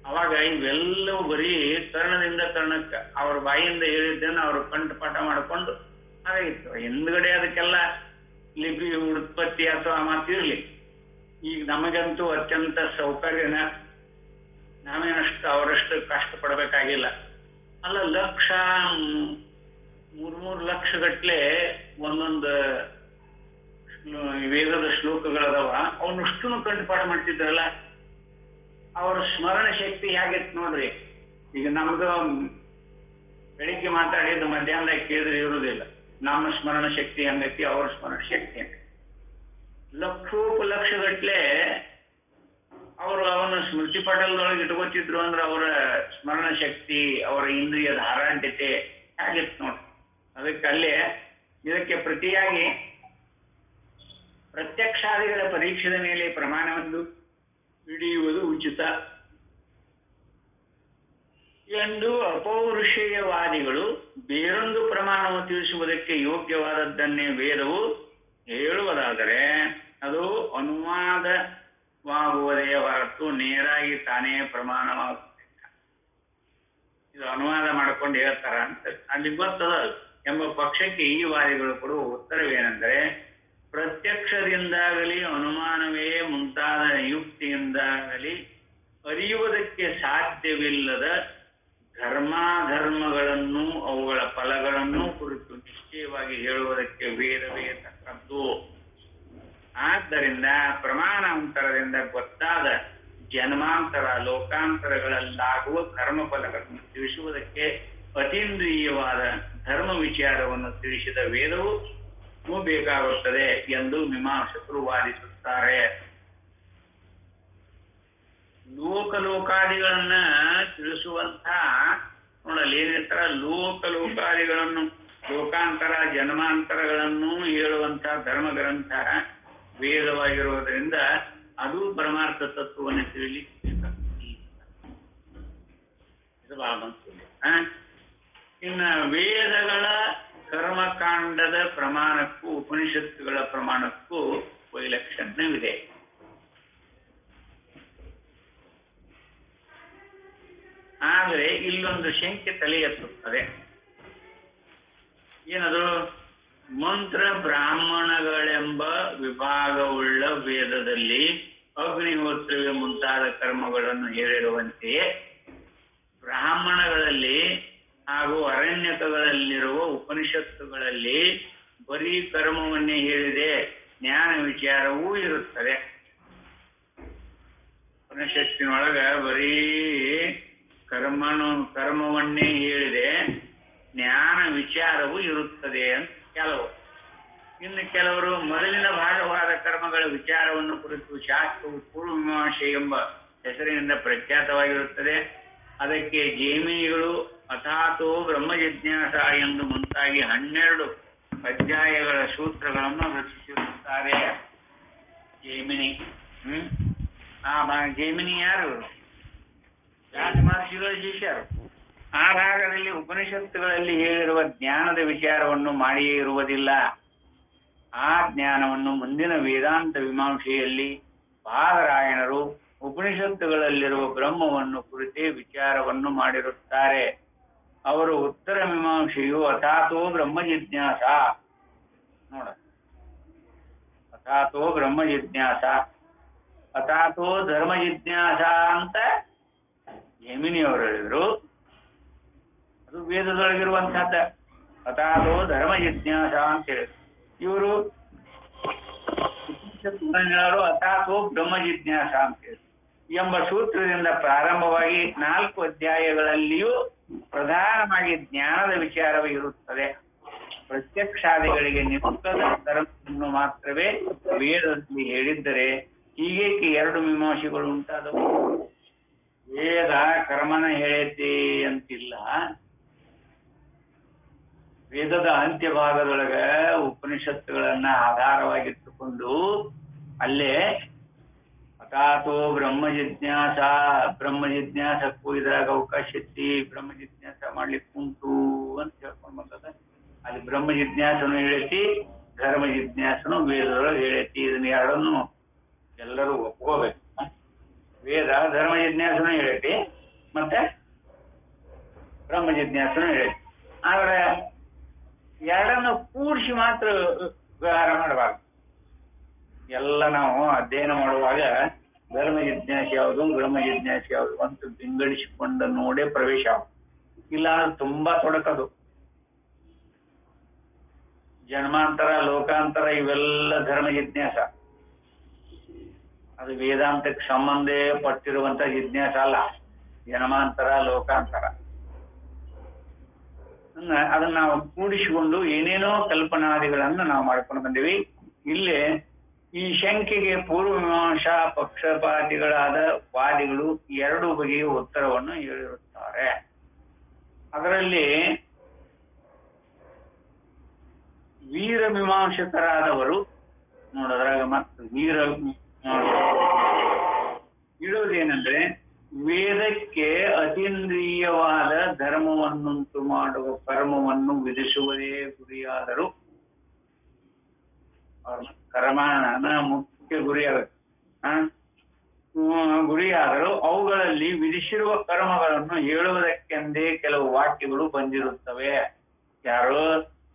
ಅವಾಗ ಇವೆಲ್ಲವೂ ಬರೀ ಕರ್ಣದಿಂದ ಕರ್ಣಕ್ಕೆ ಅವ್ರ ಬಾಯಿಯಿಂದ ಹೇಳಿದ್ದನ್ನು ಅವರು ಕಂಠಪಾಠ ಮಾಡಿಕೊಂಡು ಹಾಗಾಗಿತ್ತು. ಹಿಂದ್ಗಡೆ ಅದಕ್ಕೆಲ್ಲ ಲಿಪಿ ಉತ್ಪತ್ತಿ ಅಥವಾ ಮಾತಿರ್ಲಿ. ಈಗ ನಮಗಂತೂ ಅತ್ಯಂತ ಸೌಕರ್ಯನ, ನಾವೇನಷ್ಟು ಅವರಷ್ಟು ಕಷ್ಟಪಡಬೇಕಾಗಿಲ್ಲ. ಅಲ್ಲ, 3 ಲಕ್ಷ ಗಟ್ಲೆ ಒಂದೊಂದು ವೇದದ ಶ್ಲೋಕಗಳದವ, ಅವನಷ್ಟು ಕಂಠಪಾಠ ಮಾಡ್ತಿದ್ರಲ್ಲ. ಅವ್ರ ಸ್ಮರಣ ಶಕ್ತಿ ಹೇಗಿತ್ತು ನೋಡ್ರಿ. ಈಗ ನಮ್ದು ಬೆಳಿಗ್ಗೆ ಮಾತಾಡಿದ್ದು ಮಧ್ಯಾಹ್ನದಾಗ ಕೇಳಿದ್ರೆ ಇರುವುದಿಲ್ಲ. ನಮ್ಮ ಸ್ಮರಣ ಶಕ್ತಿ ಹಂಗೈತಿ, ಅವ್ರ ಸ್ಮರಣ ಶಕ್ತಿ ಹಂಗೈತಿ. ಲಕ್ಷೋಪಲಕ್ಷ ಗಟ್ಲೆ ಅವರು ಅವನ ಸ್ಮೃತಿ ಪಟಲದೊಳಗೆ ಇಟ್ಕೋತಿದ್ರು ಅಂದ್ರೆ ಅವರ ಸ್ಮರಣ ಶಕ್ತಿ, ಅವರ ಇಂದ್ರಿಯ ಧಾರಾಢ್ಯತೆ ಹೇಗಿತ್ತು ನೋಡ್ರಿ. ಅದಕ್ಕೆ ಅಲ್ಲೇ ಇದಕ್ಕೆ ಪ್ರತಿಯಾಗಿ ಪ್ರತ್ಯಕ್ಷಾದಿಗಳ ಪರೀಕ್ಷೆಯ ಮೇಲೆ ಪ್ರಮಾಣವನ್ನು ಹಿಡಿಯುವುದು ಉಚಿತ ಎಂದು ಅಪೌರುಷೇಯವಾದಿಗಳು ಬೇರೊಂದು ಪ್ರಮಾಣವನ್ನು ತಿಳಿಸುವುದಕ್ಕೆ ಯೋಗ್ಯವಾದದ್ದನ್ನೇ ವೇದವು ಹೇಳುವುದಾದರೆ ಅದು ಅನುವಾದವಾಗುವುದೇ ಹೊರತು ನೇರಾಗಿ ತಾನೇ ಪ್ರಮಾಣವಾಗುವುದಿಲ್ಲ. ಇದು ಅನುವಾದ ಮಾಡಿಕೊಂಡು ಹೇಳ್ತಾರ ಅಂತ ಅಲ್ಲಿ ಗೊತ್ತದ ಎಂಬ ಪಕ್ಷಕ್ಕೆ ಈ ವಾದಿಗಳು ಕೊಡುವ ಉತ್ತರವೇನೆಂದರೆ, ಪ್ರತ್ಯಕ್ಷದಿಂದಾಗಲಿ ಅನುಮಾನವೇ ಮುಂತಾದ ಯುಕ್ತಿಯಿಂದಾಗಲಿ ಅರಿಯುವುದಕ್ಕೆ ಸಾಧ್ಯವಿಲ್ಲದ ಧರ್ಮಾಧರ್ಮಗಳನ್ನು ಅವುಗಳ ಫಲಗಳನ್ನು ಕುರಿತು ನಿಶ್ಚಯವಾಗಿ ಹೇಳುವುದಕ್ಕೆ ವೇದವೇ ತಕ್ಕದ್ದು. ಆದ್ದರಿಂದ ಪ್ರಮಾಣಾಂತರದಿಂದ ಗೊತ್ತಾದ ಜನ್ಮಾಂತರ ಲೋಕಾಂತರಗಳಲ್ಲಾಗುವ ಕರ್ಮಫಲಗಳನ್ನು ತಿಳಿಸುವುದಕ್ಕೆ ಅತೀಂದ್ರಿಯವಾದ ಧರ್ಮ ವಿಚಾರವನ್ನು ತಿಳಿಸಿದ ವೇದವು ಬೇಕಾಗುತ್ತದೆ ಎಂದು ಮೀಮಾಂಸಕರು ವಾದಿಸುತ್ತಾರೆ. ಲೋಕಾದಿಗಳನ್ನ ತಿಳಿಸುವಂತ ನೋಡಲಿ ಏನಿರ್ತಾರ, ಲೋಕಾದಿಗಳನ್ನು ಲೋಕಾಂತರ ಜನ್ಮಾಂತರಗಳನ್ನು ಹೇಳುವಂತ ಧರ್ಮ ಗ್ರಂಥ ವೇದವಾಗಿರುವುದರಿಂದ ಅದು ಪರಮಾರ್ಥ ತತ್ವವನ್ನು ತಿಳಿಲಿಕ್ಕೆ ಇನ್ನು ವೇದಗಳ ಕರ್ಮಕಾಂಡದ ಪ್ರಮಾಣಕ್ಕೂ ಉಪನಿಷತ್ತುಗಳ ಪ್ರಮಾಣಕ್ಕೂ ವೈಲಕ್ಷಣ್ಯವಿದೆ. ಆದರೆ ಇಲ್ಲೊಂದು ಶಂಕೆ ತಲೆ ಎತ್ತುತ್ತದೆ. ಏನದು? ಮಂತ್ರ ಬ್ರಾಹ್ಮಣಗಳೆಂಬ ವಿಭಾಗವುಳ್ಳ ವೇದದಲ್ಲಿ ಅಗ್ನಿಹೋತ್ರವೇ ಮುಂತಾದ ಕರ್ಮಗಳನ್ನು ಹೇಳಿರುವಂತೆಯೇ ಬ್ರಾಹ್ಮಣಗಳಲ್ಲಿ ಹಾಗೂ ಅರಣ್ಯಕಗಳಲ್ಲಿರುವ ಉಪನಿಷತ್ತುಗಳಲ್ಲಿ ಬರೀ ಕರ್ಮವನ್ನೇ ಹೇಳಿದೆ, ಜ್ಞಾನ ವಿಚಾರವೂ ಇರುತ್ತದೆ. ಉಪನಿಷತ್ತಿನೊಳಗ ಬರೀ ಕರ್ಮವನ್ನೇ ಹೇಳಿದೆ, ಜ್ಞಾನ ವಿಚಾರವೂ ಇರುತ್ತದೆ ಅಂತ ಕೆಲವು. ಇನ್ನು ಕೆಲವರು ಮೊದಲಿನ ಭಾಗವಾದ ಕರ್ಮಗಳ ವಿಚಾರವನ್ನು ಕುರಿತು ಶಾಸ್ತ್ರವು ಪೂರ್ವಮೀಮಾಂಸೆ ಎಂಬ ಹೆಸರಿನಿಂದ ಪ್ರಖ್ಯಾತವಾಗಿರುತ್ತದೆ. ಅದಕ್ಕೆ ಜೈಮಿನಿಗಳು ಅಥಾತೋ ಬ್ರಹ್ಮ ಜಿಜ್ಞಾಸ ಎಂದು ಮುಂತಾಗಿ 12 ಅಧ್ಯಾಯಗಳ ಸೂತ್ರಗಳನ್ನು ರಚಿಸಿರುತ್ತಾರೆ. ಜೈಮಿನಿ ಜೈಮಿನಿ ಯಾರು? ವ್ಯಾಸ ಮಹರ್ಷಿಗಳ ಶಿಷ್ಯರು. ಆ ಭಾಗದಲ್ಲಿ ಉಪನಿಷತ್ತುಗಳಲ್ಲಿ ಹೇಳಿರುವ ಜ್ಞಾನದ ವಿಚಾರವನ್ನು ಮಾಡಿಯೇ ಇರುವುದಿಲ್ಲ. ಆ ಜ್ಞಾನವನ್ನು ಮುಂದಿನ ವೇದಾಂತ ಮೀಮಾಂಸೆಯಲ್ಲಿ ಬಾದರಾಯಣರು ಉಪನಿಷತ್ತುಗಳಲ್ಲಿರುವ ಬ್ರಹ್ಮವನ್ನು ಕುರಿತೇ ವಿಚಾರವನ್ನು ಮಾಡಿರುತ್ತಾರೆ. ಅವರು ಉತ್ತರ ಮೀಮಾಂಸೆಯು ಅಥಾತೋ ಬ್ರಹ್ಮ ಜಿಜ್ಞಾಸ ನೋಡ, ಅಥಾತೋ ಬ್ರಹ್ಮ ಜಿಜ್ಞಾಸ, ಅಥಾತೋ ಧರ್ಮ ಜಿಜ್ಞಾಸ ಅಂತ ಜೈಮಿನಿಯವರು ಹೇಳಿದ್ರು. ಅದು ವೇದದೊಳಗಿರುವಂತಹದ್ದ. ಅಥಾತೋ ಧರ್ಮ ಜಿಜ್ಞಾಸ ಅಂತ ಹೇಳಿದ್ರು. ಇವರು ಅಥಾತೋ ಬ್ರಹ್ಮ ಜಿಜ್ಞಾಸ ಅಂತ ಹೇಳಿದ್ರು. ಎಂಬ ಸೂತ್ರದಿಂದ ಪ್ರಾರಂಭವಾಗಿ 4 ಅಧ್ಯಾಯಗಳಲ್ಲಿಯೂ ಪ್ರಧಾನವಾಗಿ ಜ್ಞಾನದ ವಿಚಾರವೇ ಇರುತ್ತದೆ. ಪ್ರತ್ಯಕ್ಷಾದಿಗಳಿಗೆ ನಿರುಕ್ತದ ಧರ್ಮವನ್ನು ಮಾತ್ರವೇ ವೇದದಲ್ಲಿ ಹೇಳಿದ್ದರೆ ಹೀಗೇಕೆ 2 ಮೀಮಾಂಸೆಗಳು ಉಂಟಾದವು? ವೇದ ಕರ್ಮನ ಹೇಳೈತಿ ಅಂತಿಲ್ಲ. ವೇದದ ಅಂತ್ಯ ಭಾಗದೊಳಗ ಉಪನಿಷತ್ತುಗಳನ್ನ ಆಧಾರವಾಗಿಟ್ಟುಕೊಂಡು ಅಲ್ಲೇ ಅಥಾತೋ ಬ್ರಹ್ಮ ಜಿಜ್ಞಾಸಕ್ಕೂ ಇದ್ರಾಗ ಅವಕಾಶ ಐತಿ, ಬ್ರಹ್ಮ ಜಿಜ್ಞಾಸ ಮಾಡ್ಲಿಕ್ಕೆ ಉಂಟು ಅಂತ ಹೇಳ್ಕೊಂಡ್ ಬಂದದ. ಅಲ್ಲಿ ಬ್ರಹ್ಮ ಜಿಜ್ಞಾಸನು ಹೇಳೈತಿ, ಧರ್ಮ ಜಿಜ್ಞಾಸನು ವೇದದೊಳಗೆ ಹೇಳೈತಿ. ಇದನ್ನ ಎರಡನ್ನು ಎಲ್ಲರೂ ಒಪ್ಕೋಬೇಕು. ವೇದ ಧರ್ಮ ಜಿಜ್ಞಾಸನು ಹೇಳೈತಿ, ಮತ್ತೆ ಬ್ರಹ್ಮ ಜಿಜ್ಞಾಸನು ಹೇಳೈತಿ. ಆದ್ರೆ ಎರಡನ್ನು ಕೂಡಿಸಿ ಮಾತ್ರ ವ್ಯವಹಾರ ಮಾಡಬಾರ್ದು. ಎಲ್ಲ ನಾವು ಅಧ್ಯಯನ ಮಾಡುವಾಗ ಧರ್ಮ ಜಿಜ್ಞಾಸೆ ಯಾವುದು, ಬ್ರಹ್ಮ ಜಿಜ್ಞಾಸೆ ಯಾವುದು ಅಂತ ವಿಂಗಡಿಸಿಕೊಂಡು ನೋಡೇ ಪ್ರವೇಶ ಆಗ. ಇಲ್ಲ ಅಂದ್ರೆ ತುಂಬಾ ತೊಡಕದು. ಜನ್ಮಾಂತರ ಲೋಕಾಂತರ ಇವೆಲ್ಲ ಧರ್ಮ ಜಿಜ್ಞಾಸ. ಅದು ವೇದಾಂತಕ್ಕೆ ಸಂಬಂಧ ಪಟ್ಟಿರುವಂತ ಜಿಜ್ಞಾಸ ಅಲ್ಲ. ಜನ್ಮಾಂತರ ಲೋಕಾಂತರ ಅದನ್ನ ನಾವು ಕೂಡಿಸಿಕೊಂಡು ಏನೇನೋ ಕಲ್ಪನಾದಿಗಳನ್ನ ನಾವು ಮಾಡ್ಕೊಂಡು ಬಂದಿವಿ. ಇಲ್ಲಿ ಈ ಶಂಕೆಗೆ ಪೂರ್ವಮೀಮಾಂಸಾ ಪಕ್ಷಪಾತಿಗಳಾದ ವಾದಿಗಳು 2 ಬಗೆಯ ಉತ್ತರವನ್ನು ಹೇಳಿರುತ್ತಾರೆ. ಅದರಲ್ಲಿ ವೀರ ಮೀಮಾಂಸಕರಾದವರು ನೋಡೋದ್ರಾಗ ಮತ್ತು ಇಡುವುದೇನೆಂದ್ರೆ ವೇದಕ್ಕೆ ಅತೀಂದ್ರಿಯವಾದ ಧರ್ಮವನ್ನುಂಟು ಮಾಡುವ ಕರ್ಮವನ್ನು ವಿಧಿಸುವುದೇ ಗುರಿಯಾದರೂ ಕರ್ಮನ ಮುಖ್ಯ ಗುರಿಯಾದರೂ ಅವುಗಳಲ್ಲಿ ವಿಧಿಸಿರುವ ಕರ್ಮಗಳನ್ನು ಹೇಳುವುದಕ್ಕೆಂದೇ ಕೆಲವು ವಾಕ್ಯಗಳು ಬಂದಿರುತ್ತವೆ. ಯಾರು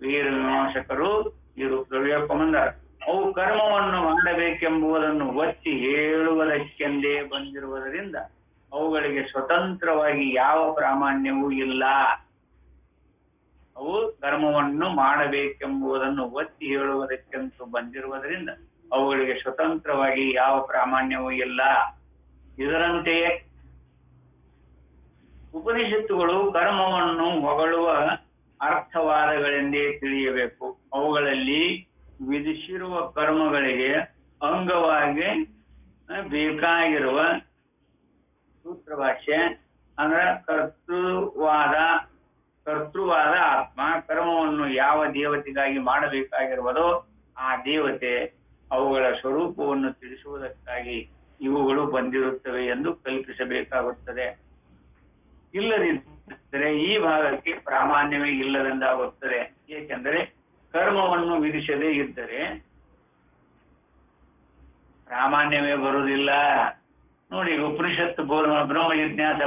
ವೀರ ಮೀಮಾಂಸಕರು ಇವರು ಹೇಳ್ಕೊಂಬಂದಾರ. ಅವು ಕರ್ಮವನ್ನು ಮಾಡಬೇಕೆಂಬುದನ್ನು ಒತ್ತಿ ಹೇಳುವುದಕ್ಕೆಂದೇ ಬಂದಿರುವುದರಿಂದ ಅವುಗಳಿಗೆ ಸ್ವತಂತ್ರವಾಗಿ ಯಾವ ಪ್ರಾಮಾಣ್ಯವೂ ಇಲ್ಲ. ಅವು ಕರ್ಮವನ್ನು ಮಾಡಬೇಕೆಂಬುದನ್ನು ಒತ್ತಿ ಹೇಳುವುದಕ್ಕೆಂತೂ ಬಂದಿರುವುದರಿಂದ ಅವುಗಳಿಗೆ ಸ್ವತಂತ್ರವಾಗಿ ಯಾವ ಪ್ರಾಮಾಣ್ಯವೂ ಇಲ್ಲ. ಇದರಂತೆಯೇ ಉಪನಿಷತ್ತುಗಳು ಕರ್ಮವನ್ನು ಹೊಗಳುವ ಅರ್ಥವಾದಗಳೆಂದೇ ತಿಳಿಯಬೇಕು. ಅವುಗಳಲ್ಲಿ ವಿಧಿಸಿರುವ ಕರ್ಮಗಳಿಗೆ ಅಂಗವಾಗಿ ಬೇಕಾಗಿರುವ ಸೂತ್ರಭಾಷ್ಯ ಅಂದ್ರ ಕರ್ತೃವಾದ ಆತ್ಮ ಕರ್ಮವನ್ನು ಯಾವ ದೇವತೆಗಾಗಿ ಮಾಡಬೇಕಾಗಿರುವುದೋ ಆ ದೇವತೆ ಅವುಗಳ ಸ್ವರೂಪವನ್ನು ತಿಳಿಸುವುದಕ್ಕಾಗಿ ಇವುಗಳು ಬಂದಿರುತ್ತವೆ ಎಂದು ಕಲ್ಪಿಸಬೇಕಾಗುತ್ತದೆ. ಇಲ್ಲದಿದ್ದರೆ ಈ ಭಾಗಕ್ಕೆ ಪ್ರಾಮಾಣ್ಯವೇ ಇಲ್ಲವೆಂದಾಗುತ್ತದೆ. ಏಕೆಂದರೆ ಕರ್ಮವನ್ನು ವಿಧಿಸದೇ ಇದ್ದರೆ ಪ್ರಾಮಾಣ್ಯವೇ ಬರುವುದಿಲ್ಲ. ನೋಡಿ, ಉಪನಿಷತ್ತು ಬ್ರಹ್ಮ ಜಿಜ್ಞಾಸ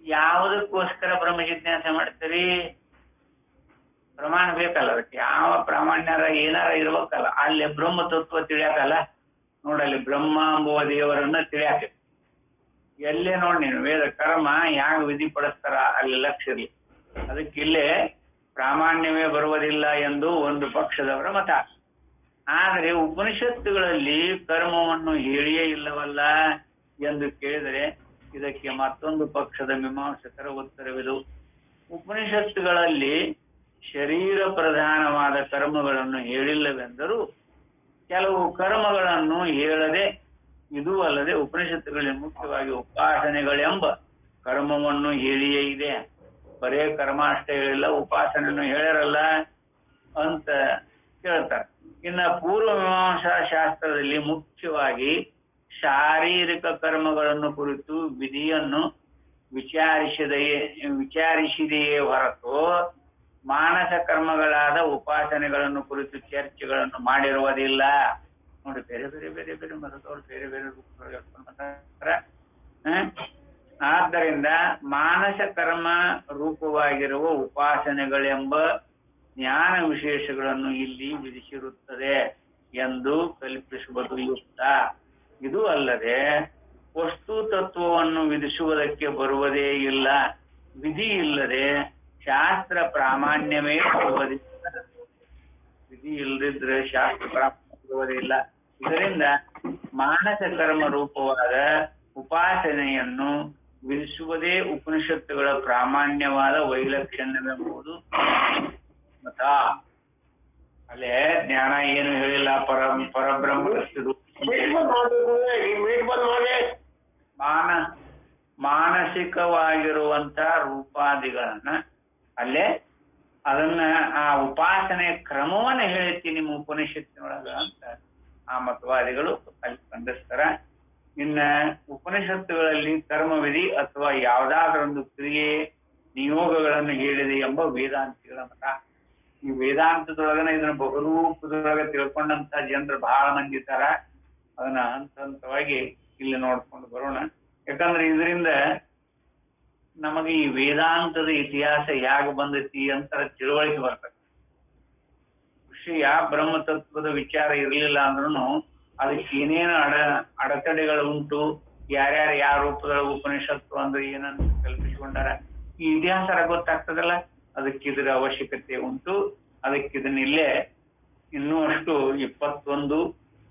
ಯಾವುದಕ್ಕೋಸ್ಕರ ಬ್ರಹ್ಮ ಜಿಜ್ಞಾಸ ಮಾಡ್ತೀರಿ? ಪ್ರಮಾಣ ಬೇಕಲ್ಲ ಅದಕ್ಕೆ. ಯಾವ ಪ್ರಾಮಾಣ್ಯರ ಏನಾರ ಇರ್ಬೇಕಲ್ಲ. ಅಲ್ಲಿ ಬ್ರಹ್ಮ ತತ್ವ ತಿಳಿಯಾಕಲ್ಲ. ನೋಡಲ್ಲಿ ಬ್ರಹ್ಮ ಎಂಬುವ ದೇವರನ್ನ ತಿಳಿಯಾಕ ಎಲ್ಲೇ ನೋಡಿ ನೀನು ವೇದ ಕರ್ಮ ಯಾಗ ವಿಧಿ ಪಡಿಸ್ತಾರ ಅಲ್ಲಿ ಲಕ್ಷ್ಯ ಇರಲಿ. ಅದಕ್ಕೆ ಇಲ್ಲೇ ಪ್ರಾಮಾಣ್ಯವೇ ಬರುವುದಿಲ್ಲ ಎಂದು ಒಂದು ಪಕ್ಷದವರ ಮತ. ಆದರೆ ಉಪನಿಷತ್ತುಗಳಲ್ಲಿ ಕರ್ಮವನ್ನು ಹೇಳಿಯೇ ಇಲ್ಲವಲ್ಲ ಎಂದು ಕೇಳಿದರೆ ಇದಕ್ಕೆ ಮತ್ತೊಂದು ಪಕ್ಷದ ಮೀಮಾಂಸಕರ ಉತ್ತರವಿದು. ಉಪನಿಷತ್ತುಗಳಲ್ಲಿ ಶರೀರ ಪ್ರಧಾನವಾದ ಕರ್ಮಗಳನ್ನು ಹೇಳಿಲ್ಲವೆಂದರೂ ಕೆಲವು ಕರ್ಮಗಳನ್ನು ಹೇಳದೆ ಇದೂ ಅಲ್ಲದೆ ಉಪನಿಷತ್ತುಗಳಲ್ಲಿ ಮುಖ್ಯವಾಗಿ ಉಪಾಸನೆಗಳೆಂಬ ಕರ್ಮವನ್ನು ಹೇಳಿಯೇ ಇದೆ. ಬರೇ ಕರ್ಮ ಅಷ್ಟೇ ಹೇಳಿಲ್ಲ, ಉಪಾಸನೆಯನ್ನು ಹೇಳ್ಯಾರಲ್ಲ ಅಂತ ಕೇಳ್ತಾರೆ. ಇನ್ನ ಪೂರ್ವ ಮೀಮಾಂಸಾ ಶಾಸ್ತ್ರದಲ್ಲಿ ಮುಖ್ಯವಾಗಿ ಶಾರೀರಿಕ ಕರ್ಮಗಳನ್ನು ಕುರಿತು ವಿಧಿಯನ್ನು ವಿಚಾರಿಸಿದೆಯೇ ಹೊರತು ಮಾನಸ ಕರ್ಮಗಳಾದ ಉಪಾಸನೆಗಳನ್ನು ಕುರಿತು ಚರ್ಚೆಗಳನ್ನು ಮಾಡಿರುವುದಿಲ್ಲ. ನೋಡಿ, ಬೇರೆ ಬೇರೆ ಬೇರೆ ಬೇರೆ ಮತದವರು ಬೇರೆ ಬೇರೆ ರೂಪಗಳು. ಆದ್ದರಿಂದ ಮಾನಸ ಕರ್ಮ ರೂಪವಾಗಿರುವ ಉಪಾಸನೆಗಳೆಂಬ ಜ್ಞಾನ ವಿಶೇಷಗಳನ್ನು ಇಲ್ಲಿ ವಿಧಿಸಿರುತ್ತದೆ ಎಂದು ಕಲ್ಪಿಸುವುದು ಯುಕ್ತ. ಇದು ಅಲ್ಲದೆ ವಸ್ತು ತತ್ವವನ್ನು ವಿಧಿಸುವುದಕ್ಕೆ ಬರುವುದೇ ಇಲ್ಲ. ವಿಧಿ ಇಲ್ಲದೆ ಶಾಸ್ತ್ರ ಪ್ರಾಮಾಣ್ಯವೇ ಬರುವುದಿಲ್ಲ. ವಿಧಿ ಇಲ್ಲದಿದ್ರೆ ಶಾಸ್ತ್ರ ಪ್ರಾಮಾಣ್ಯ ಬರುವುದಿಲ್ಲ. ಇದರಿಂದ ಮಾನಸ ಕರ್ಮ ರೂಪವಾದ ಉಪಾಸನೆಯನ್ನು ವಿಧಿಸುವುದೇ ಉಪನಿಷತ್ತುಗಳ ಪ್ರಾಮಾಣ್ಯವಾದ ವೈಲಕ್ಷಣ್ಯವೆಂಬುದು ಮತ. ಅಲ್ಲೇ ಜ್ಞಾನ ಏನು ಹೇಳಿಲ್ಲ, ಪರಬ್ರಹ್ಮದಷ್ಟು ಮಾನಸಿಕವಾಗಿರುವಂತ ರೂಪಾದಿಗಳನ್ನ ಅಲ್ಲೇ ಅದನ್ನ ಆ ಉಪಾಸನೆ ಕ್ರಮವನ್ನ ಹೇಳುತ್ತಿ ನಿಮ್ಮ ಉಪನಿಷತ್ತಿನೊಳಗ ಅಂತ ಆ ಮತವಾದಿಗಳು ಅಲ್ಲಿ ಖಂಡಿಸ್ತಾರ. ಇನ್ನ ಉಪನಿಷತ್ತುಗಳಲ್ಲಿ ಕರ್ಮವಿಧಿ ಅಥವಾ ಯಾವುದಾದ್ರೊಂದು ಕ್ರಿಯೆ ನಿಯೋಗಗಳನ್ನು ಹೇಳಿದೆ ಎಂಬ ವೇದಾಂತಿಗಳ ಮತ. ಈ ವೇದಾಂತದೊಳಗನ ಇದನ್ನ ಬಹುರೂಪದೊಳಗ ತಿಳ್ಕೊಂಡಂತ ಜನರು ಬಹಳ ಮಂದಿ ಇದ್ದಾರ. ಅದನ್ನ ಹಂತ ಹಂತವಾಗಿ ಇಲ್ಲಿ ನೋಡ್ಕೊಂಡು ಬರೋಣ. ಯಾಕಂದ್ರೆ ಇದರಿಂದ ನಮಗೆ ಈ ವೇದಾಂತದ ಇತಿಹಾಸ ಯಾಕೆ ಬಂದೈತಿ ಅಂತ ತಿಳುವಳಿಕೆ ಬರ್ತದೆ. ವಿಷಯ ಬ್ರಹ್ಮತತ್ವದ ವಿಚಾರ ಇರಲಿಲ್ಲ ಅಂದ್ರೂ ಅದಕ್ಕೆ ಏನೇನು ಅಡೆತಡೆಗಳು ಉಂಟು, ಯಾರ್ಯಾರು ಯಾವ ರೂಪದೊಳಗೆ ಉಪನಿಷತ್ತು ಅಂದ್ರೆ ಏನಂತ ಕಲ್ಪಿಸಿಕೊಂಡಾರ, ಈ ಇತಿಹಾಸ ಗೊತ್ತಾಗ್ತದಲ್ಲ. ಅದಕ್ಕೆ ಇದರ ಅವಶ್ಯಕತೆ ಉಂಟು. ಅದಕ್ಕೆ ಇದನ್ನಿಲ್ಲೇ ಇನ್ನೂ ಅಷ್ಟು 21,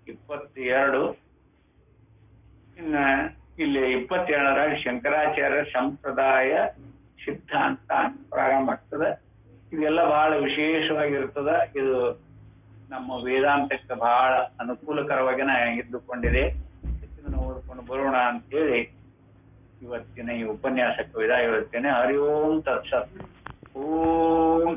22 ಇನ್ನ ಇಲ್ಲಿ 27ರಾಗ ಶಂಕರಾಚಾರ್ಯ ಸಂಪ್ರದಾಯ ಸಿದ್ಧಾಂತ ಪ್ರಾರಂಭ ಆಗ್ತದೆ. ಇದೆಲ್ಲ ಬಹಳ ವಿಶೇಷವಾಗಿರ್ತದ. ಇದು ನಮ್ಮ ವೇದಾಂತಕ್ಕೆ ಬಹಳ ಅನುಕೂಲಕರವಾಗಿನ ಇದ್ದುಕೊಂಡಿದೆ. ಇದನ್ನು ಓದ್ಕೊಂಡು ಬರೋಣ ಅಂತೇಳಿ ಇವತ್ತಿನ ಈ ಉಪನ್ಯಾಸಕ್ಕೆ ವಿದಾಯ ಹೇಳುತ್ತೇನೆ. ಹರಿ ಓಂ ತತ್ಸತ್. ಓಂ